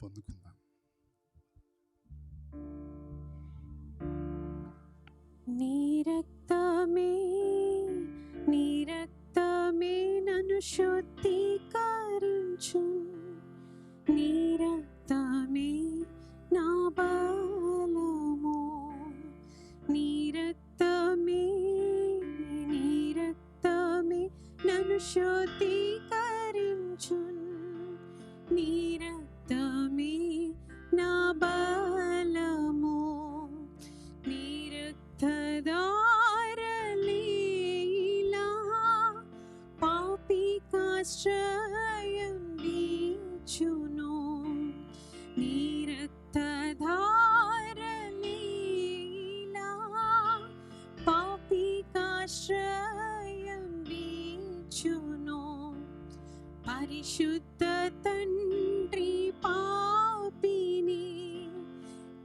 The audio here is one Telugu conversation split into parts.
పొందుకుందాం. నీ రక్తమే నన్ను శుద్ధీకరించు, నీ రక్తమే నా బలము, నీ రక్తమే నన్ను శుద్ధీకరించు, నీ రక్తమే నా బలము, నీ రక్తధారలీలా పాపికాశ్రయం వీచును, నీ రక్తధారలీలా పాపికాశ్రయం వీచును. పరిశుద్ధ తండ్రి పాపిని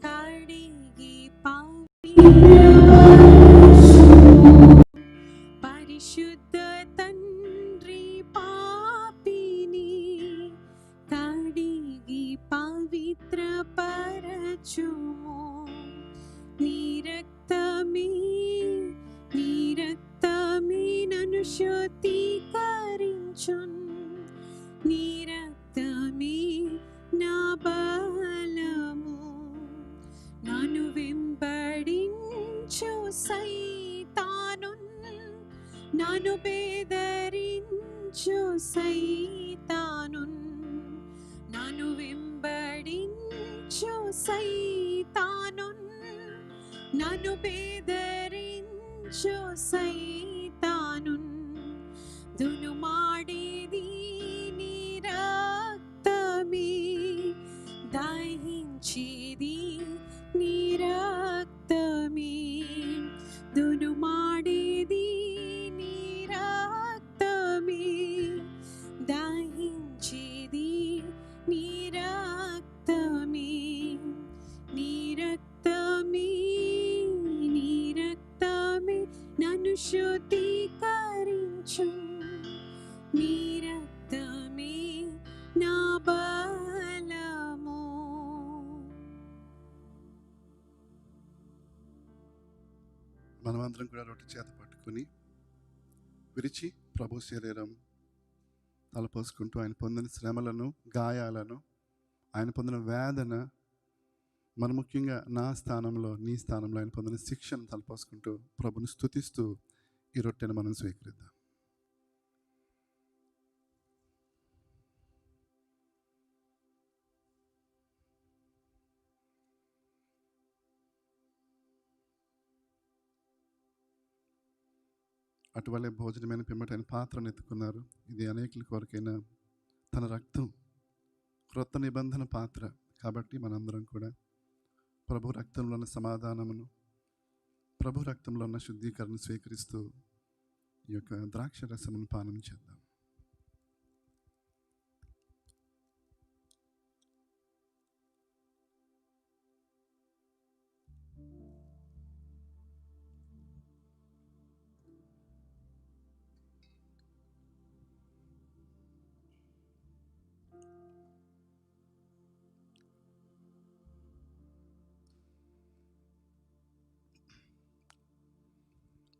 కడిగి పరిశుద్ధ తండ్రి పాపిని కడిగి పవిత్రపరచుము, నీ రక్తమే నన్ను శుద్ధీకరించున్, నీ రక్తమే నా బలము. నన్ను వెంబడించు సైతానున్, నన్ను బెదిరించు సైతానున్, నన్ను వెంబడించు సైతానున్, నన్ను బెదిరించు సైతానున్, దునుమాడేది నీ రక్తమే, దహించేది నీ రక్తమే, దునుమాడేది నీ రక్తమే, దహించేది నీ రక్తమే, నీ రక్తమే నన్ను శుద్ధీకరించు, నీ రక్తమే నా బలము. మనమందరం కూడా రొట్టె చేత పట్టుకుని విరిచి ప్రభు శరీరం తలపోసుకుంటూ ఆయన పొందిన శ్రమలను, గాయాలను, ఆయన పొందిన వేదన, మన ముఖ్యంగా నా స్థానంలో, నీ స్థానంలో ఆయన పొందిన శిక్షను తలపోసుకుంటూ ప్రభుని స్తుతిస్తూ ఈ రొట్టెను మనం స్వీకరిద్దాం. అటువలే భోజనమైన పిమ్మట ఆయన పాత్రను ఎత్తుకున్నారు. ఇది అనేకుల కొరకైన తన రక్తం, క్రొత్త నిబంధన పాత్ర కాబట్టి మనందరం కూడా ప్రభు రక్తంలో ఉన్న సమాధానమును, ప్రభు రక్తంలో ఉన్న శుద్ధీకరణ స్వీకరిస్తూ ఈ యొక్క ద్రాక్ష రసమును పానం చేద్దాం.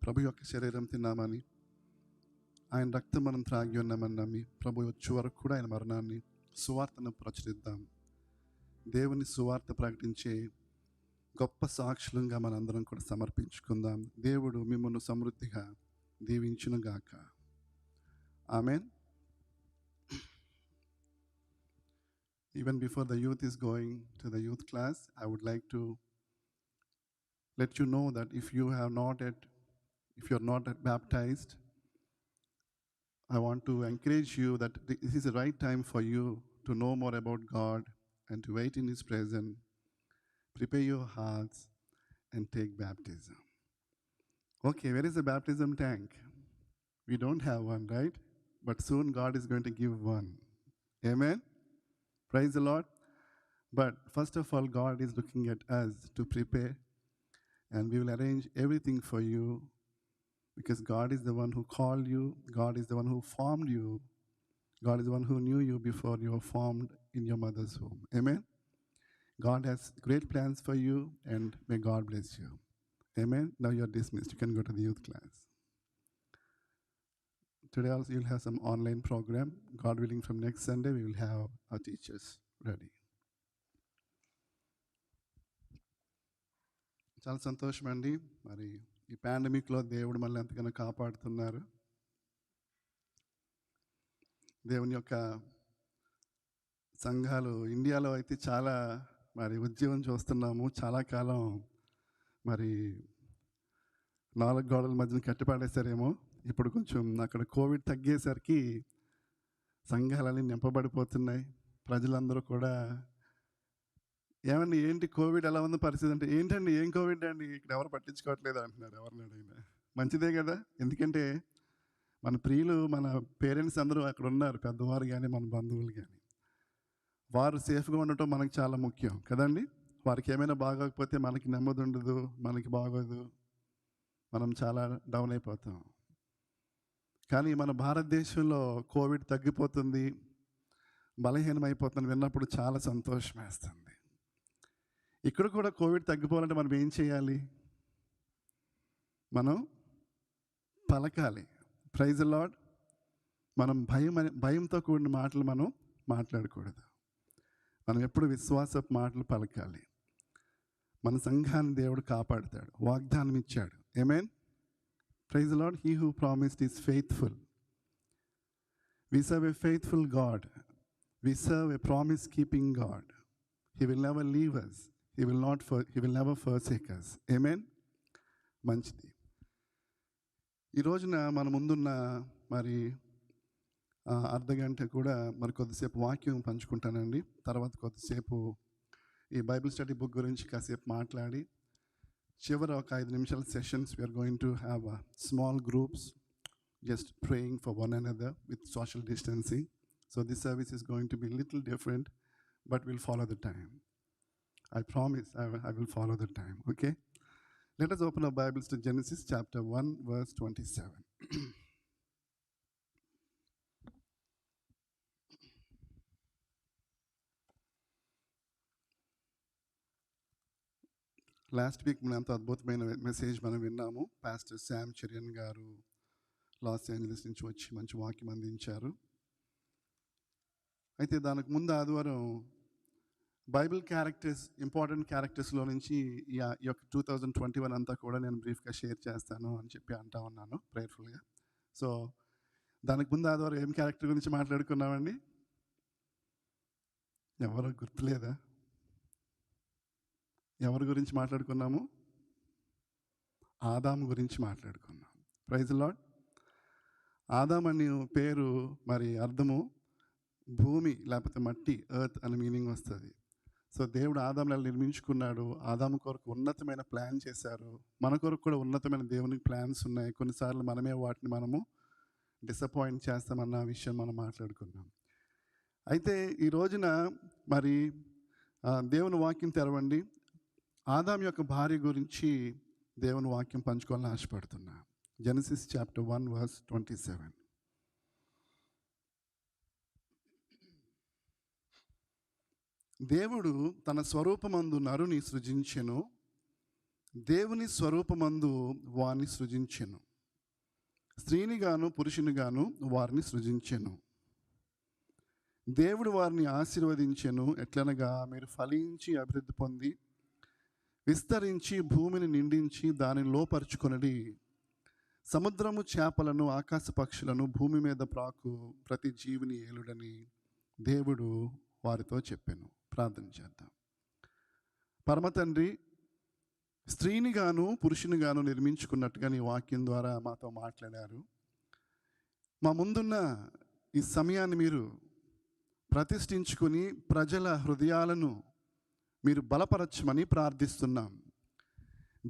ప్రభు యొక్క శరీరం తిన్నామని, ఆయన రక్తం మనం త్రాగి ఉన్నామని నమ్మి ప్రభు వచ్చే వరకు కూడా ఆయన మరణాన్ని, సువార్తను ప్రచురిద్దాం. దేవుని సువార్త ప్రకటించే గొప్ప సాక్షులంగా మనందరం కూడా సమర్పించుకుందాం. దేవుడు మిమ్మల్ని సమృద్ధిగా దీవించునుగాక. ఆమేన్. Even before the youth is going to the youth class, I would like to let you know that if you are not yet baptized, I want to encourage you that this is the right time for you to know more about God and to wait in His presence. Prepare your hearts and take baptism. Okay, where is the baptism tank? We don't have one, right? But soon God is going to give one. Amen? Praise the Lord. But first of all, God is looking at us to prepare, and we will arrange everything for you, because God is the one who called you, God is the one who formed you, God is the one who knew you before you were formed in your mother's womb. Amen? God has great plans for you, and may God bless you. Amen. Now you are dismissed. You can go to the youth class. Today also you'll have some online program. God willing, from next Sunday we will have our teachers ready. చాలా సంతోషం అండి. మరి ఈ పాండమిక్లో దేవుడు మనల్ని ఎంతగానో కాపాడుతున్నారు. దేవుని యొక్క సంఘాలు ఇండియాలో అయితే చాలా మరి ఉద్యమం చూస్తున్నాము. చాలా కాలం మరి 4 గోడల మధ్యన కట్టిపడేశారేమో. ఇప్పుడు కొంచెం అక్కడ కోవిడ్ తగ్గేసరికి సంఘాలన్నీ నింపబడిపోతున్నాయి. ప్రజలందరూ కూడా ఏమండి ఏంటి కోవిడ్ ఎలా ఉంది పరిస్థితి అంటే, ఏంటండి ఏం కోవిడ్ అండి, ఇక్కడ ఎవరు పట్టించుకోవట్లేదు అంటున్నారు ఎవరిని అడిగినా. మంచిదే కదా, ఎందుకంటే మన ప్రియులు మన పేరెంట్స్ అందరూ అక్కడ ఉన్నారు, పెద్దవారు కానీ మన బంధువులు కానీ. వారు సేఫ్గా ఉండటం మనకు చాలా ముఖ్యం కదండి. వారికి ఏమైనా బాగోకపోతే మనకి నెమ్మది ఉండదు, మనకి బాగోదు, మనం చాలా డౌన్ అయిపోతాం. కానీ మన భారతదేశంలో కోవిడ్ తగ్గిపోతుంది, బలహీనమైపోతుంది విన్నప్పుడు చాలా సంతోషం వేస్తుంది. ఇక్కడ కూడా కోవిడ్ తగ్గిపోవాలంటే మనం ఏం చేయాలి? మనం పలకాలి. Praise the lord. మనం భయంతో కూడిన మాటలు మనం మాట్లాడకూడదు. మనం ఎప్పుడు విశ్వాసపు మాటలు పలకాలి. మన సంఘాన్ని దేవుడు కాపాడుతాడు, వాగ్దానం ఇచ్చాడు. Amen. Praise the Lord. He who promised is faithful. We serve a faithful God. We serve a promise keeping God. He will never leave us. He will never forsake us. Amen. మంచిది. ఈ రోజున మన ముందున్న మరి అర్ధగంట కూడా మరి కొద్దిసేపు వాక్యం పంచుకుంటానండి. తర్వాత కొద్దిసేపు ఈ బైబిల్ స్టడీ బుక్ గురించి కాసేపు మాట్లాడి చివరి ఒక 5 నిమిషాల sessions we are going to have small groups just praying for one another with social distancing. So this service is going to be little different, but will follow the time. I promise I will follow the time. Okay? Let us open our Bibles to Genesis chapter 1 verse 27. Last week మనం ఎంతో అద్భుతమైన మెసేజ్ మనం విన్నాము. పాస్టర్ శామ్ చెరియన్ గారు లాస్ ఏంజలస్ నుంచి వచ్చి మంచి వాక్యం అందించారు. అయితే దానికి ముందు ఆదివారం బైబిల్ క్యారెక్టర్స్, ఇంపార్టెంట్ క్యారెక్టర్స్లో నుంచి ఈ యొక్క 2021 అంతా కూడా నేను బ్రీఫ్గా షేర్ చేస్తాను అని చెప్పి అంటా ఉన్నాను ప్రేయర్ఫుల్గా. సో దానికి ముందు ఆదివారం ఏం క్యారెక్టర్ గురించి మాట్లాడుకున్నామండి? ఎవరో గుర్తులేదా? ఎవరి గురించి మాట్లాడుకున్నాము? ఆదాము గురించి మాట్లాడుకున్నాం. Praise the lord. ఆదాం అనే పేరు మరి అర్థము భూమి లేకపోతే మట్టి, ఎర్త్ అనే మీనింగ్ వస్తుంది. సో దేవుడు ఆదాంని నిర్మించుకున్నాడు. ఆదాము కొరకు ఉన్నతమైన ప్లాన్ చేశారు. మన కొరకు కూడా ఉన్నతమైన దేవునికి ప్లాన్స్ ఉన్నాయి. కొన్నిసార్లు మనమే వాటిని మనము డిసప్పాయింట్ చేస్తామన్న విషయం మనం మాట్లాడుకున్నాం. అయితే ఈ రోజున మరి దేవుని వాక్యం తెరవండి. ఆదాం యొక్క భార్య గురించి దేవుని వాక్యం పంచుకోవాలని ఆశపడుతున్నా. Genesis chapter 1 verse 27. దేవుడు తన స్వరూపమందు నరుని సృజించెను, దేవుని స్వరూపమందు వారిని సృజించెను, స్త్రీనిగాను పురుషునిగాను వారిని సృజించెను. దేవుడు వారిని ఆశీర్వదించెను. ఎట్లనగా, మీరు ఫలించి అభివృద్ధి పొంది విస్తరించి భూమిని నిండించి దానిని లోపరుచుకొనడి. సముద్రము చేపలను, ఆకాశ పక్షులను, భూమి మీద ప్రాకు ప్రతి జీవిని ఏలుడని దేవుడు వారితో చెప్పాను. ప్రార్థన చేద్దాం. పరమ తండ్రి, స్త్రీనిగాను పురుషునిగాను నిర్మించుకున్నట్టుగా నీ వాక్యం ద్వారా మాతో మాట్లాడారు. మా ముందున్న ఈ సమయాన్ని మీరు ప్రతిష్ఠించుకుని ప్రజల హృదయాలను మీరు బలపరచమని ప్రార్థిస్తున్నాం.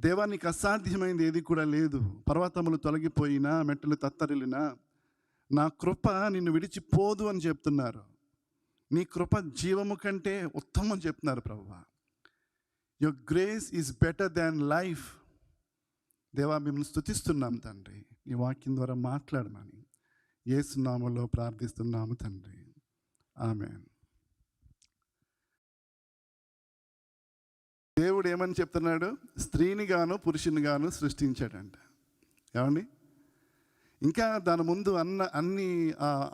దేవానికి అసాధ్యమైనది ఏది కూడా లేదు. పర్వతములు తొలగిపోయినా, మెట్టలు తత్తరిల్లినా నా కృప నిన్ను విడిచిపోదు అని చెప్తున్నారు. నీ కృప జీవము కంటే ఉత్తమం అని చెప్తున్నారు ప్రభువా. Your grace is better than life. దేవా, మిమ్మల్ని స్తుతిస్తున్నాం తండ్రి. ఈ వాక్యం ద్వారా మాట్లాడమని యేసు నామములో ప్రార్థిస్తున్నాము తండ్రి. ఆమేన్. దేవుడు ఏమని చెప్తున్నాడు? స్త్రీని గాను పురుషుని గాను సృష్టించాడంట. ఏమండి? ఇంకా దాని ముందు అన్ని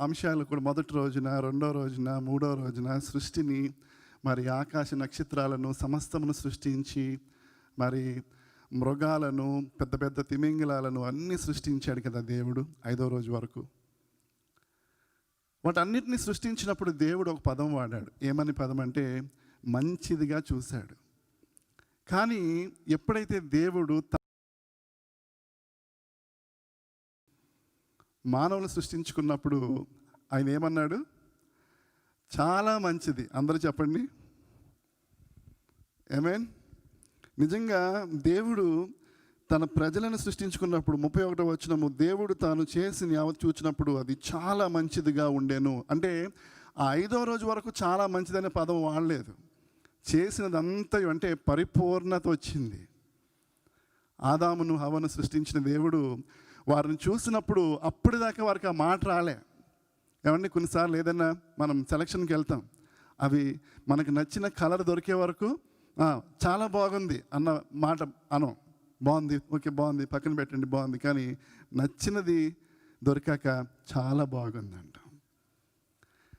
అంశాలు కూడా మొదటి రోజున, రెండో రోజున, మూడో రోజున సృష్టిని, మరి ఆకాశ నక్షత్రాలను సమస్తమును సృష్టించి, మరి మృగాలను, పెద్ద పెద్ద తిమింగలాలను అన్నీ సృష్టించాడు కదా దేవుడు 5వ రోజు వరకు. వాటన్నిటిని సృష్టించినప్పుడు దేవుడు ఒక పదం వాడాడు. ఏమని పదం అంటే మంచిదిగా చూశాడు. కానీ ఎప్పుడైతే దేవుడు మానవులు సృష్టించుకున్నప్పుడు ఆయన ఏమన్నాడు? చాలా మంచిది. అందరూ చెప్పండి ఆమేన్. నిజంగా దేవుడు తన ప్రజలను సృష్టించుకున్నప్పుడు 31వ వచనము, దేవుడు తాను చేసిన యావత్ చూచినప్పుడు అది చాలా మంచిదిగా ఉండేను. అంటే ఆ 5వ రోజు వరకు చాలా మంచిదనే పదం వాడలేదు. చేసినదంతా అంటే పరిపూర్ణత వచ్చింది. ఆదామును హవ్వను సృష్టించిన దేవుడు వారిని చూసినప్పుడు అప్పటిదాకా వారికి ఆ మాట రాలే. ఏమండి, కొన్నిసార్లు ఏదైనా మనం సెలక్షన్కి వెళ్తాం, అవి మనకు నచ్చిన కలర్ దొరికే వరకు చాలా బాగుంది అన్న మాట అనం. బాగుంది, ఓకే బాగుంది, పక్కన పెట్టండి బాగుంది. కానీ నచ్చినది దొరికాక చాలా బాగుందంట.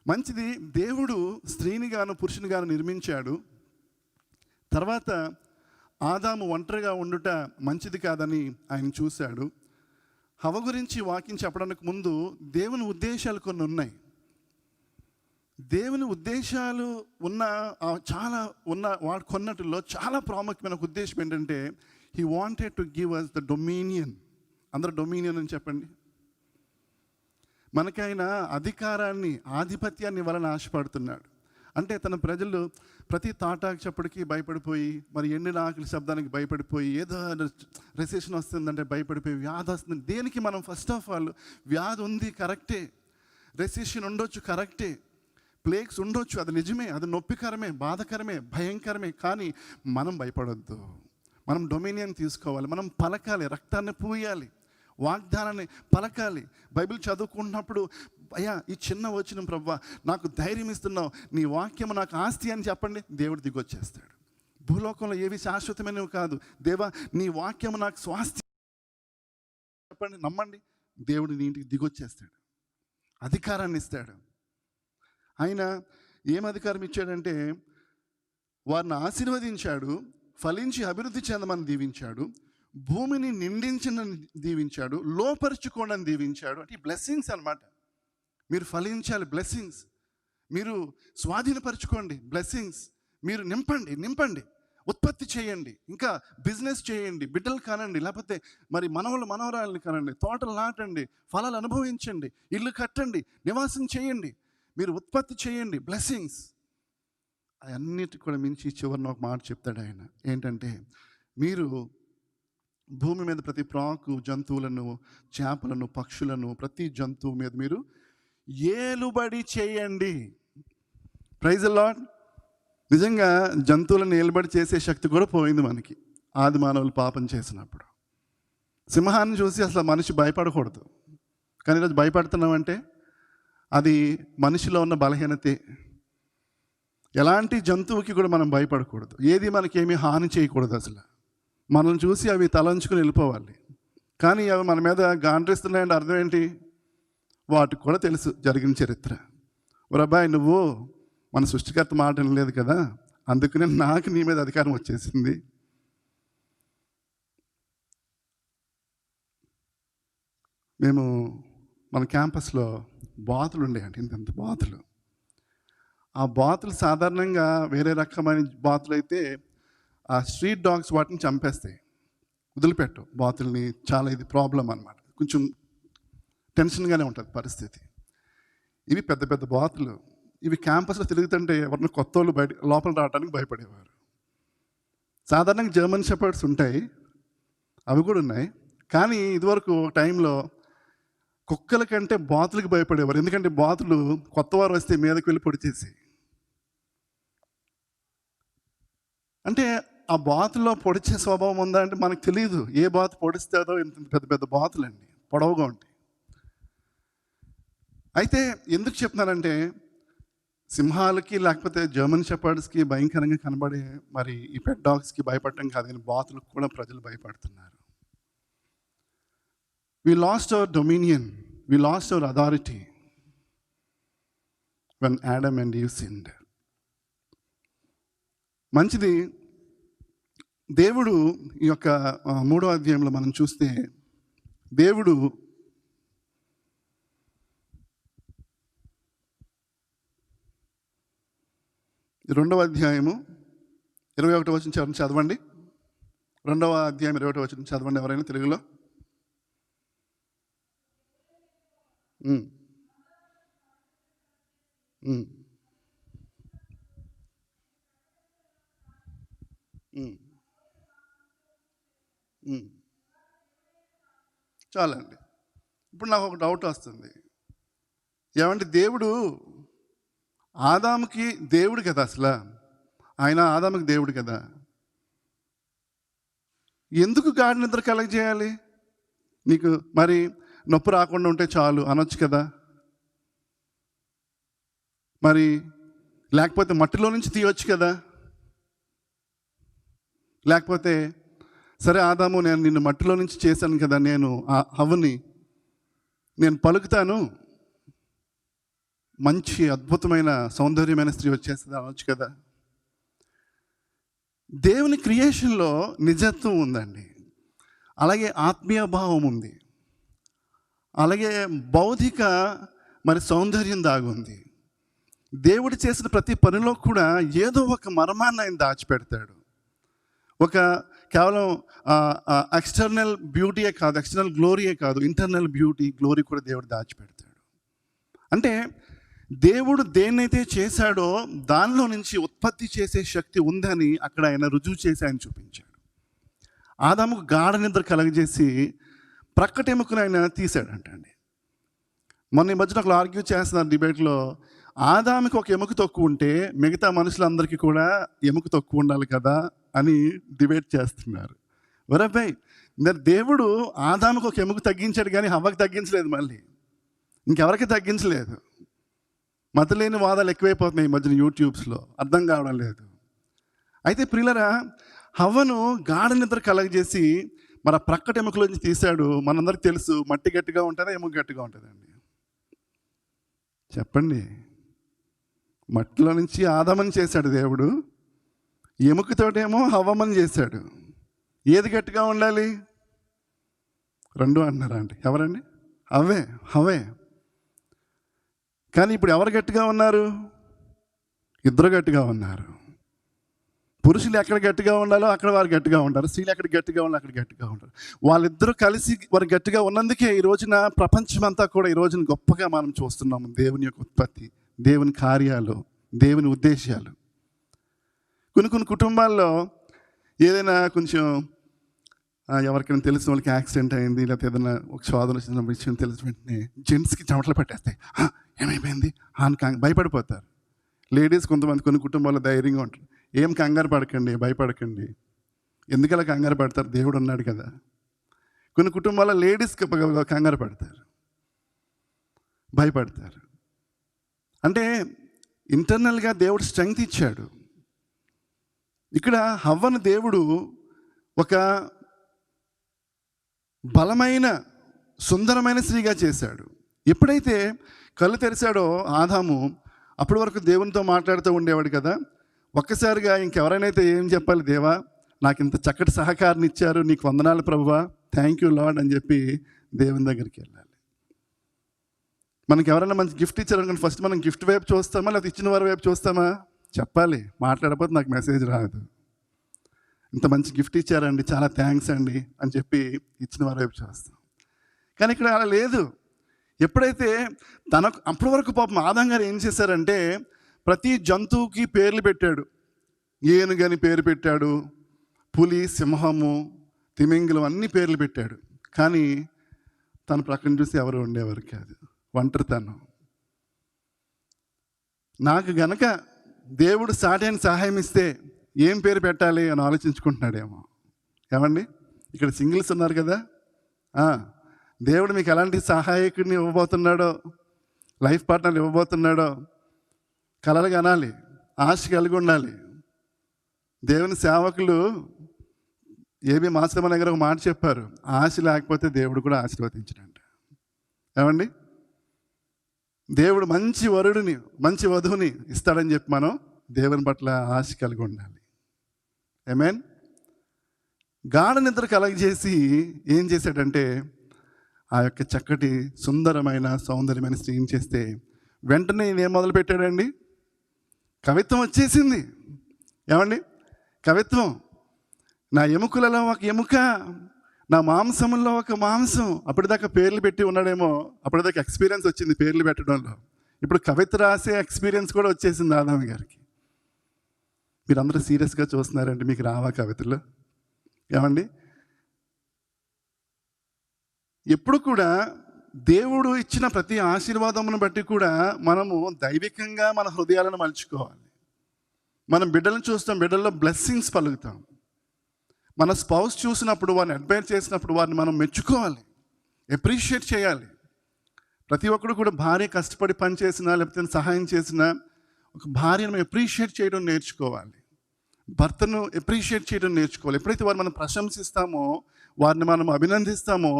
మంచిది. దేవుడు స్త్రీని గాను పురుషుని గాను నిర్మించాడు. తర్వాత ఆదాము ఒంటరిగా ఉండుట మంచిది కాదని ఆయన చూశాడు. హవ్వ గురించి వాక్యం చెప్పడానికి ముందు దేవుని ఉద్దేశాలు కొన్ని ఉన్నాయి. దేవుని ఉద్దేశాలు చాలా వాడు కొన్నటిలో చాలా ప్రాముఖ్యమైన ఉద్దేశం ఏంటంటే, he wanted to give us the dominion. అందరూ డొమినియన్ అని చెప్పండి. మనకైనా అధికారాన్ని, ఆధిపత్యాన్ని ఇవ్వాలని ఆశపడుతున్నాడు. అంటే తన ప్రజలు ప్రతి తాటాకు చప్పుడికి భయపడిపోయి, మరి ఎండిన ఆకలి శబ్దానికి భయపడిపోయి, ఏదో రెసెషన్ వస్తుందంటే భయపడిపోయి, వ్యాధి వస్తుంది. దేనికి మనం ఫస్ట్ ఆఫ్ ఆల్, వ్యాధి ఉంది కరెక్టే, రెసెషన్ ఉండొచ్చు కరెక్టే, ప్లేగ్స్ ఉండొచ్చు అది నిజమే, అది నొప్పికరమే, బాధకరమే, భయంకరమే. కానీ మనం భయపడొద్దు. మనం డొమినియన్ తీసుకోవాలి. మనం పలకాలి, రక్తాన్ని పూయాలి, వాగ్దానాన్ని పలకాలి. బైబిల్ చదువుకుంటున్నప్పుడు, అయ్యా ఈ చిన్న వచనం ప్రభువా నాకు ధైర్యం ఇస్తున్నావు, నీ వాక్యము నాకు ఆస్తి అని చెప్పండి, దేవుడు దిగొచ్చేస్తాడు. భూలోకంలో ఏవి శాశ్వతమైనవి కాదు. దేవా నీ వాక్యము నాకు స్వాస్థ్యం చెప్పండి, నమ్మండి, దేవుడు నీ ఇంటికి దిగొచ్చేస్తాడు, అధికారాన్ని ఇస్తాడు. ఆయన ఏం అధికారం ఇచ్చాడంటే, వారిని ఆశీర్వదించాడు, ఫలించి అభివృద్ధి చెందమని దీవించాడు, భూమిని నిండించని దీవించాడు, లోపరుచుకోవడానికి దీవించాడు. అంటే ఈ బ్లెస్సింగ్స్ అన్నమాట. మీరు ఫలించాలి, బ్లెస్సింగ్స్. మీరు స్వాధీనపరచుకోండి, బ్లెస్సింగ్స్. మీరు నింపండి, ఉత్పత్తి చేయండి, ఇంకా బిజినెస్ చేయండి, బిడ్డలు కానండి, లేకపోతే మరి మనవరాలని కానండి, తోటలు నాటండి, ఫలాలు అనుభవించండి, ఇల్లు కట్టండి, నివాసం చేయండి, మీరు ఉత్పత్తి చేయండి, బ్లెస్సింగ్స్. అన్నిటి కూడా మించి చివరిన ఒక మాట చెప్తాడు ఆయన. ఏంటంటే, మీరు భూమి మీద ప్రతి ప్రాకు, జంతువులను, చేపలను, పక్షులను, ప్రతి జంతువు మీద మీరు ఏలుబడి చేయండి. Praise the lord. నిజంగా జంతువులను ఏలుబడి చేసే శక్తి కూడా పోయింది మనకి ఆది మానవులు పాపం చేసినప్పుడు. సింహాన్ని చూసి అసలు మనిషి భయపడకూడదు, కానీ ఈరోజు భయపడుతున్నామంటే అది మనిషిలో ఉన్న బలహీనతే. ఎలాంటి జంతువుకి కూడా మనం భయపడకూడదు. ఏది మనకేమీ హాని చేయకూడదు. అసలు మనం చూసి అవి తలంచుకుని వెళ్ళిపోవాలి. కానీ అవి మన మీద గాండ్రిస్తున్నాయంటే అర్థం ఏంటి? వాటికి కూడా తెలుసు జరిగిన చరిత్ర. ఒరబ్బాయి, నువ్వు మన సృష్టికర్త మాట వినలేదు కదా, అందుకనే నాకు నీ మీద అధికారం వచ్చేసింది. మేము మన క్యాంపస్లో బాతులు ఉండేయండి, ఇంత బాతులు. ఆ బాతులు సాధారణంగా వేరే రకమైన బాతులు అయితే ఆ స్ట్రీట్ డాగ్స్ వాటిని చంపేస్తాయి, వదిలిపెట్టు బాతుల్ని. చాలా ఇది ప్రాబ్లం అన్నమాట, కొంచెం టెన్షన్గానే ఉంటుంది పరిస్థితి. ఇవి పెద్ద పెద్ద బాతులు. ఇవి క్యాంపస్లో తిరుగుతుంటే ఎవరిని కొత్త వాళ్ళు లోపల రావడానికి భయపడేవారు. సాధారణంగా జర్మన్ షెపర్డ్స్ ఉంటాయి, అవి కూడా ఉన్నాయి. కానీ ఇదివరకు ఒక టైంలో కుక్కల కంటే బాతులకు భయపడేవారు. ఎందుకంటే బాతులు కొత్త వారు వస్తే మీదకి వెళ్ళి పొడిచేసి. అంటే ఆ బాతుల్లో పొడిచే స్వభావం ఉందా అంటే మనకు తెలియదు. ఏ బాతు పొడిస్తుందో, ఇంత పెద్ద పెద్ద బాతులండి, పొడవుగా ఉంటాయి. అయితే ఎందుకు చెప్తున్నానంటే, సింహాలకి లేకపోతే జర్మన్ షెపర్డ్స్కి భయంకరంగా కనబడే మరి ఈ పెట్ డాగ్స్కి భయపడటం కాదు, కానీ బాతులకు కూడా ప్రజలు భయపడుతున్నారు. We lost our dominion, we lost our authority when Adam and Eve sinned. మంచిది. దేవుడు ఈ యొక్క 3వ అధ్యాయంలో మనం చూస్తే దేవుడు రెండవ అధ్యాయము 21వ వచనం చదవండి. 2వ అధ్యాయం 21వ వచనం చదవండి ఎవరైనా తెలుగులో. చాలండి. ఇప్పుడు నాకు ఒక డౌట్ వస్తుంది. ఏమంటే దేవుడు ఆదాముకి దేవుడు కదా, అసలు ఆయన ఆదాముకి దేవుడు కదా, ఎందుకు గాఢ నిద్ర కలగజేయాలి? నీకు మరి నొప్పి రాకుండా ఉంటే చాలు అనొచ్చు కదా. మరి లేకపోతే మట్టిలో నుంచి తీయొచ్చు కదా. లేకపోతే సరే ఆదాము, నేను నిన్ను మట్టిలో నుంచి చేశాను కదా, నేను హవ్వని నేను పలుకుతాను, మంచి అద్భుతమైన సౌందర్యమైన స్త్రీ వచ్చేస్తుంది అనొచ్చు కదా. దేవుని క్రియేషన్లో నిజత్వం ఉందండి, అలాగే ఆత్మీయ భావం ఉంది, అలాగే భౌతిక మరి సౌందర్యం దాగుంది. దేవుడు చేసిన ప్రతి పనిలో కూడా ఏదో ఒక మర్మాన్ని ఆయన దాచిపెడతాడు. ఒక కేవలం ఎక్స్టర్నల్ బ్యూటీయే కాదు, ఎక్స్టర్నల్ గ్లోరీయే కాదు, ఇంటర్నల్ బ్యూటీ గ్లోరీ కూడా దేవుడు దాచిపెడతాడు. అంటే దేవుడు దేన్నైతే చేశాడో దానిలో నుంచి ఉత్పత్తి చేసే శక్తి ఉందని అక్కడ ఆయన రుజువు చేసి ఆయన చూపించాడు. ఆదాముకు గాఢ నిద్ర కలగజేసి ప్రక్కటెముకను ఆయన తీశాడంటండి. మొన్న ఈ మధ్యన ఒకరు ఆర్గ్యూ చేస్తున్నారు డిబేట్లో, ఆదాముకి ఒక ఎముక తక్కువ ఉంటే మిగతా మనుషులందరికీ కూడా ఎముక తక్కువ ఉండాలి కదా అని డిబేట్ చేస్తున్నారు. వరబ్బాయ్, మరి దేవుడు ఆదాముకి ఒక ఎముక తగ్గించాడు కానీ హవ్వకి తగ్గించలేదు, మళ్ళీ ఇంకెవరికి తగ్గించలేదు. మతలేని వాదాలు ఎక్కువైపోతున్నాయి ఈ మధ్యన యూట్యూబ్స్లో, అర్థం కావడం లేదు. అయితే ప్రియులరా, హవ్వను గాఢ నిద్ర కలగజేసి మన ప్రక్కట ఎముకలోంచి తీశాడు. మనందరికి తెలుసు, మట్టి గట్టిగా ఉంటుందా, ఎముక గట్టిగా ఉంటుందండి? చెప్పండి. మట్టిలో నుంచి ఆదామని చేశాడు దేవుడు, ఎముకతోటేమో హవ్వమని చేశాడు. ఏది గట్టిగా ఉండాలి? రెండు అంటున్నారా అండి? ఎవరండి? హవ్వే. కానీ ఇప్పుడు ఎవరు గట్టిగా ఉన్నారు? ఇద్దరు గట్టిగా ఉన్నారు. పురుషులు ఎక్కడ గట్టిగా ఉండాలో అక్కడ వారు గట్టిగా ఉంటారు, స్త్రీలు ఎక్కడ గట్టిగా ఉండాలో అక్కడ గట్టిగా ఉంటారు. వాళ్ళిద్దరూ కలిసి వారు గట్టిగా ఉన్నందుకే ఈ రోజున ప్రపంచమంతా కూడా ఈ రోజున గొప్పగా మనం చూస్తున్నాము. దేవుని యొక్క ఉత్పత్తి, దేవుని కార్యాలు, దేవుని ఉద్దేశాలు. కొన్ని కుటుంబాల్లో ఏదైనా కొంచెం ఎవరికైనా తెలిసిన వాళ్ళకి యాక్సిడెంట్ అయింది, లేకపోతే ఏదైనా ఒక శోధన వచ్చిన విషయం తెలిసిన వెంటనే జెంట్స్కి చెమటలు పట్టేస్తాయి. ఏమైపోయింది అని భయపడిపోతారు. లేడీస్ కొంతమంది కొన్ని కుటుంబాల్లో ధైర్యంగా ఉంటారు. ఏం కంగారు పడకండి, భయపడకండి. ఎందుకలా కంగారు పడతారు? దేవుడు ఉన్నాడు కదా. కొన్ని కుటుంబాల్లో లేడీస్కి కంగారు పడతారు, భయపడతారు. అంటే ఇంటర్నల్గా దేవుడు స్ట్రెంగ్త్ ఇచ్చాడు. ఇక్కడ హవ్వను దేవుడు ఒక బలమైన సుందరమైన స్త్రీగా చేశాడు. ఎప్పుడైతే కళ్ళు తెరిచాడో ఆదాము, అప్పటి వరకు దేవునితో మాట్లాడుతూ ఉండేవాడు కదా. ఒక్కసారిగా ఇంకెవరైనా ఏం చెప్పాలి? దేవా, నాకు ఇంత చక్కటి సహకారాన్ని ఇచ్చారు, నీకు వందనాలు ప్రభువా, థ్యాంక్ యూ లార్డ్ అని చెప్పి దేవుని దగ్గరికి వెళ్ళాలి. మనకి ఎవరైనా మంచి గిఫ్ట్ ఇచ్చారనుకోండి, ఫస్ట్ మనం గిఫ్ట్ వైపు చూస్తామా లేకపోతే ఇచ్చిన వారి వైపు చూస్తామా? చెప్పాలి. మాట్లాడకపోతే నాకు మెసేజ్ రాదు. ఇంత మంచి గిఫ్ట్ ఇచ్చారండి, చాలా థ్యాంక్స్ అండి అని చెప్పి ఇచ్చిన వారి వైపు చూస్తాం. కానీ ఇక్కడ అలా లేదు. ఎప్పుడైతే తనకు అప్పటి వరకు పాపం ఆదాం గారు ఏం చేశారంటే ప్రతి జంతువుకి పేర్లు పెట్టాడు. ఏనుగని పేరు పెట్టాడు, పులి, సింహము, తిమింగలం అన్ని పేర్లు పెట్టాడు. కానీ తన ప్రక్కన చూసి ఎవరు ఉండేవారు కాదు, ఒంటరితనం. నాకు గనక దేవుడు సాటైన సహాయం ఇస్తే ఏం పేరు పెట్టాలి అని ఆలోచించుకుంటున్నాడేమో. ఏమండి, ఇక్కడ సింగిల్స్ ఉన్నారు కదా, దేవుడు మీకు ఎలాంటి సహాయకుడిని ఇవ్వబోతున్నాడో, లైఫ్ పార్ట్నర్ ఇవ్వబోతున్నాడో కలలు కనాలి, ఆశ కలిగి ఉండాలి. దేవుని సేవకులు ఏబి మాస్టర్మ దగ్గర ఒక మాట చెప్పారు, ఆశ లేకపోతే దేవుడు కూడా ఆశీర్వదించడంట. ఏమండి, దేవుడు మంచి వరుడిని మంచి వధువుని ఇస్తాడని చెప్పి మనం దేవుని పట్ల ఆశ కలిగి ఉండాలి. ఆమేన్. గాఢ నిద్ర కలగజేసి ఏం చేశాడంటే ఆ యొక్క చక్కటి సుందరమైన సౌందర్యమైన స్త్రీని చేస్తే వెంటనే ఈయన ఏం మొదలు పెట్టాడండి? కవిత్వం వచ్చేసింది. ఏమండి, కవిత్వం. నా ఎముకలలో ఒక ఎముక, నా మాంసంలో ఒక మాంసం. అప్పటిదాకా పేర్లు పెట్టి ఉన్నాడేమో, అప్పటిదాకా ఎక్స్పీరియన్స్ వచ్చింది పేర్లు పెట్టడంలో. ఇప్పుడు కవిత రాసే ఎక్స్పీరియన్స్ కూడా వచ్చేసింది ఆదాము గారికి. మీరందరూ సీరియస్గా చూస్తున్నారంటే మీకు రావా కవితలు? ఏమండి, ఎప్పుడు కూడా దేవుడు ఇచ్చిన ప్రతి ఆశీర్వాదమును బట్టి కూడా మనము దైవికంగా మన హృదయాలను మలుచుకోవాలి. మనం బిడ్డలను చూస్తాం, బిడ్డల్లో బ్లెస్సింగ్స్ పలుకుతాం. మన స్పౌస్ చూసినప్పుడు, వారిని అడ్మైర్ చేసినప్పుడు వారిని మనం మెచ్చుకోవాలి, అప్రిషియేట్ చేయాలి. ప్రతి ఒక్కరు కూడా భార్య కష్టపడి పని చేసినా లేకపోతే సహాయం చేసినా ఒక భార్యను అప్రిషియేట్ చేయడం నేర్చుకోవాలి, భర్తను అప్రిషియేట్ చేయడం నేర్చుకోవాలి. ఎప్పుడైతే వారు మనం ప్రశంసిస్తామో, వారిని మనం అభినందిస్తామో,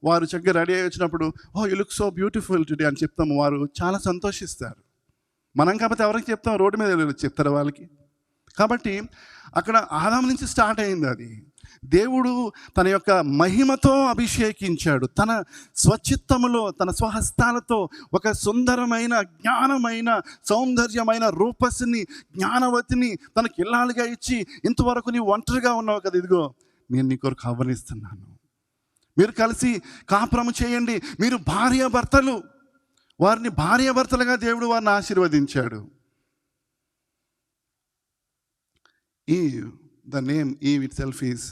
వారు చక్కగా రెడీ అయ్యి వచ్చినప్పుడు oh you look so beautiful today అని చెప్తాము, వారు చాలా సంతోషిస్తారు. మనం కాకపోతే ఎవరికి చెప్తాం? రోడ్డు మీద చెప్తారు వాళ్ళకి. కాబట్టి అక్కడ ఆదాము నుంచి స్టార్ట్ అయింది అది. దేవుడు తన యొక్క మహిమతో అభిషేకించాడు. తన స్వచిత్తములో, తన స్వహస్తాలతో ఒక సుందరమైన, జ్ఞానమైన, సౌందర్యమైన రూపసిని, జ్ఞానవతిని తనకి ఇల్లాలుగా ఇచ్చి, ఇంతవరకు నీవు ఒంటరిగా ఉన్నావు కదా, ఇదిగో నేను నీ కొరకు ఆహ్వానిస్తున్నాను, మీరు కలిసి కాపురము చేయండి, మీరు భార్యాభర్తలు. వారిని భార్యాభర్తలుగా దేవుడు వారిని ఆశీర్వదించాడు. Eve, the name Eve itself is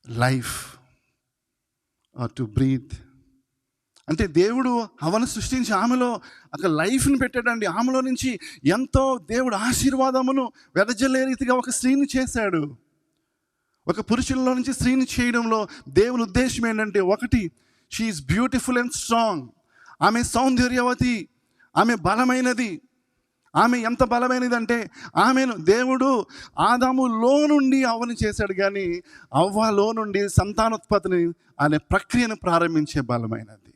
life or to breathe. అంటే దేవుడు హవ్వను సృష్టించి ఆమెలో ఒక లైఫ్ని పెట్టాడండి. ఆమెలో నుంచి ఎంతో దేవుడు ఆశీర్వాదమును వెదజల్లే రీతిగా ఒక స్త్రీని చేశాడు. ఒక పురుషుల్లో నుంచి స్త్రీని చేయడంలో దేవుని ఉద్దేశం ఏంటంటే, ఒకటి, she is beautiful and strong. ఆమె సౌందర్యవతి, ఆమె బలమైనది. ఆమె ఎంత బలమైనది అంటే, ఆమెను దేవుడు ఆదాములో నుండి అవ్వని చేశాడు, కానీ అవ్వలో నుండి సంతానోత్పత్తిని అనే ప్రక్రియను ప్రారంభించే బలమైనది.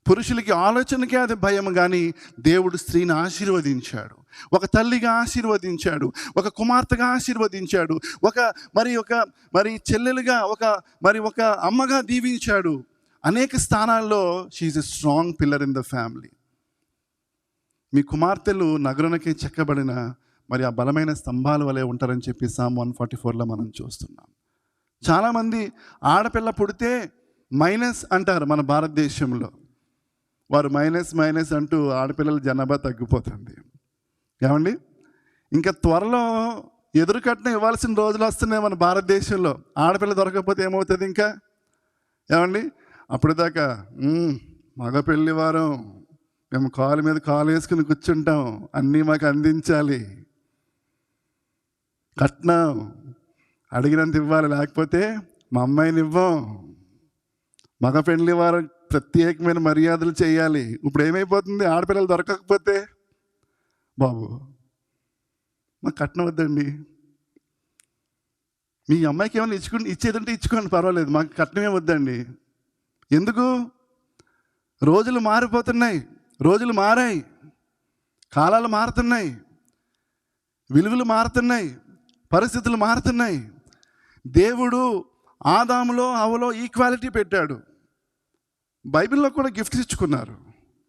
పురుషులకి ఆలోచనకే అది భయం, కానీ దేవుడు స్త్రీని ఆశీర్వదించాడు, ఒక తల్లిగా ఆశీర్వదించాడు, ఒక కుమార్తెగా ఆశీర్వదించాడు, ఒక చెల్లెలుగా, ఒక అమ్మగా దీవించాడు. అనేక స్థానాల్లో she is a strong pillar in the family. మీ కుమార్తెలు నగరునకే చెక్కబడిన ఆ బలమైన స్తంభాల వలె ఉంటారని చెప్పి సామ్ 144లో మనం చూస్తున్నాం. చాలామంది ఆడపిల్ల పుడితే మైనస్ అంటారు మన భారతదేశంలో. వారు మైనస్ అంటూ ఆడపిల్లల జనాభా తగ్గిపోతుంది. ఏమండి, ఇంకా త్వరలో ఎదురుకట్నం ఇవ్వాల్సిన రోజులు వస్తున్నాయి మన భారతదేశంలో. ఆడపిల్ల దొరకకపోతే ఏమవుతుంది ఇంకా? ఏమండి, అప్పుడు దాకా మగ పెళ్లి వారం, మేము కాలు మీద కాలు వేసుకుని కూర్చుంటాం, అన్నీ మాకు అందించాలి, కట్నం అడిగినంత ఇవ్వాలి, లేకపోతే మా అమ్మాయిని ఇవ్వం. మగ పెళ్లి వారం ప్రత్యేకమైన మర్యాదలు చేయాలి. ఇప్పుడు ఏమైపోతుంది? ఆడపిల్లలు దొరకకపోతే, బాబు మాకు కట్నం వద్దండి, మీ అమ్మాయికి ఏమైనా ఇచ్చేదంటే ఇచ్చుకోండి, పర్వాలేదు, మాకు కట్నమే వద్దండి. ఎందుకు? రోజులు మారిపోతున్నాయి, రోజులు మారాయి, కాలాలు మారుతున్నాయి, విలువలు మారుతున్నాయి, పరిస్థితులు మారుతున్నాయి. దేవుడు ఆదాములో హవ్వలో ఈక్వాలిటీ పెట్టాడు. బైబిల్లో కూడా గిఫ్ట్స్ ఇచ్చుకున్నారు,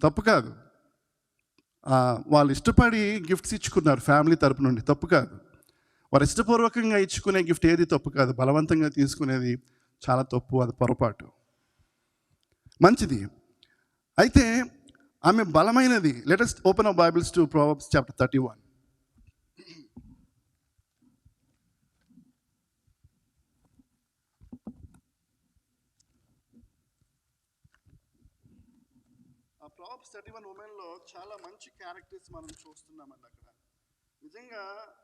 తప్పు కాదు. వాళ్ళు ఇష్టపడి గిఫ్ట్స్ ఇచ్చుకున్నారు ఫ్యామిలీ తరపు నుండి, తప్పు కాదు. వారు ఇష్టపూర్వకంగా ఇచ్చుకునే గిఫ్ట్ ఏది తప్పు కాదు. బలవంతంగా తీసుకునేది చాలా తప్పు, అది పొరపాటు. మంచిది. అయితే ఆమె బలమైనది. Let us open our Bibles to Proverbs chapter 31. ఆ Proverbs 31 ఉమెన్లో చాలా మంచి క్యారెక్టర్స్ మనం చూస్తున్నామండి. అక్కడ నిజంగా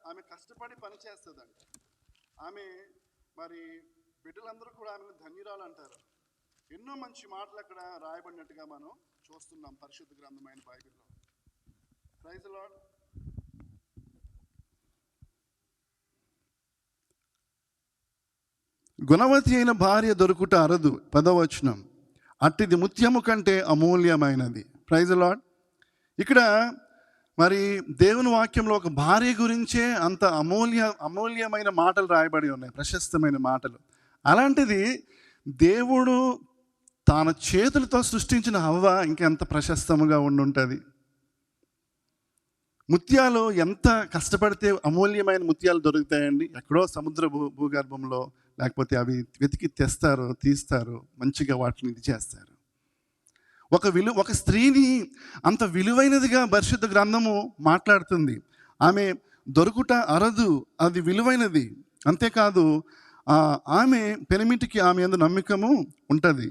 ఆమె కష్టపడి పని చేస్తుందంట. ఆమె బిడ్డలందరూ కూడా ఆమెను ధన్యురాలు అంటారు. ఎన్నో మంచి మాటలు అక్కడ రాయబడినట్టుగా మనం చూస్తున్నాం పరిశుద్ధ గ్రంథమైన బైబిల్లో. Praise the Lord. గుణవతి అయిన భార్య దొరుకుట అరదు. 10వ వచనం. అట్టిది ముత్యము కంటే అమూల్యమైనది. Praise the lord. ఇక్కడ మరి దేవుని వాక్యంలో ఒక భార్య గురించే అంత అమూల్యమైన మాటలు రాయబడి ఉన్నాయి, ప్రశస్తమైన మాటలు. అలాంటిది దేవుడు తన చేతులతో సృష్టించిన హవ్వ ఇంకెంత ప్రశస్తముగా ఉండుంటుంది. ముత్యాలు ఎంత కష్టపడితే అమూల్యమైన ముత్యాలు దొరుకుతాయండి. ఎక్కడో సముద్ర భూగర్భంలో, లేకపోతే అవి వెతికి తెస్తారు, తీస్తారు, మంచిగా వాటిని ఇది చేస్తారు. ఒక స్త్రీని అంత విలువైనదిగా పరిశుద్ధ గ్రంథము మాట్లాడుతుంది. ఆమె దొరుకుట అరదు, అది విలువైనది. అంతేకాదు ఆమె పెనిమిటికి ఆమె యందు నమ్మకము ఉంటుంది.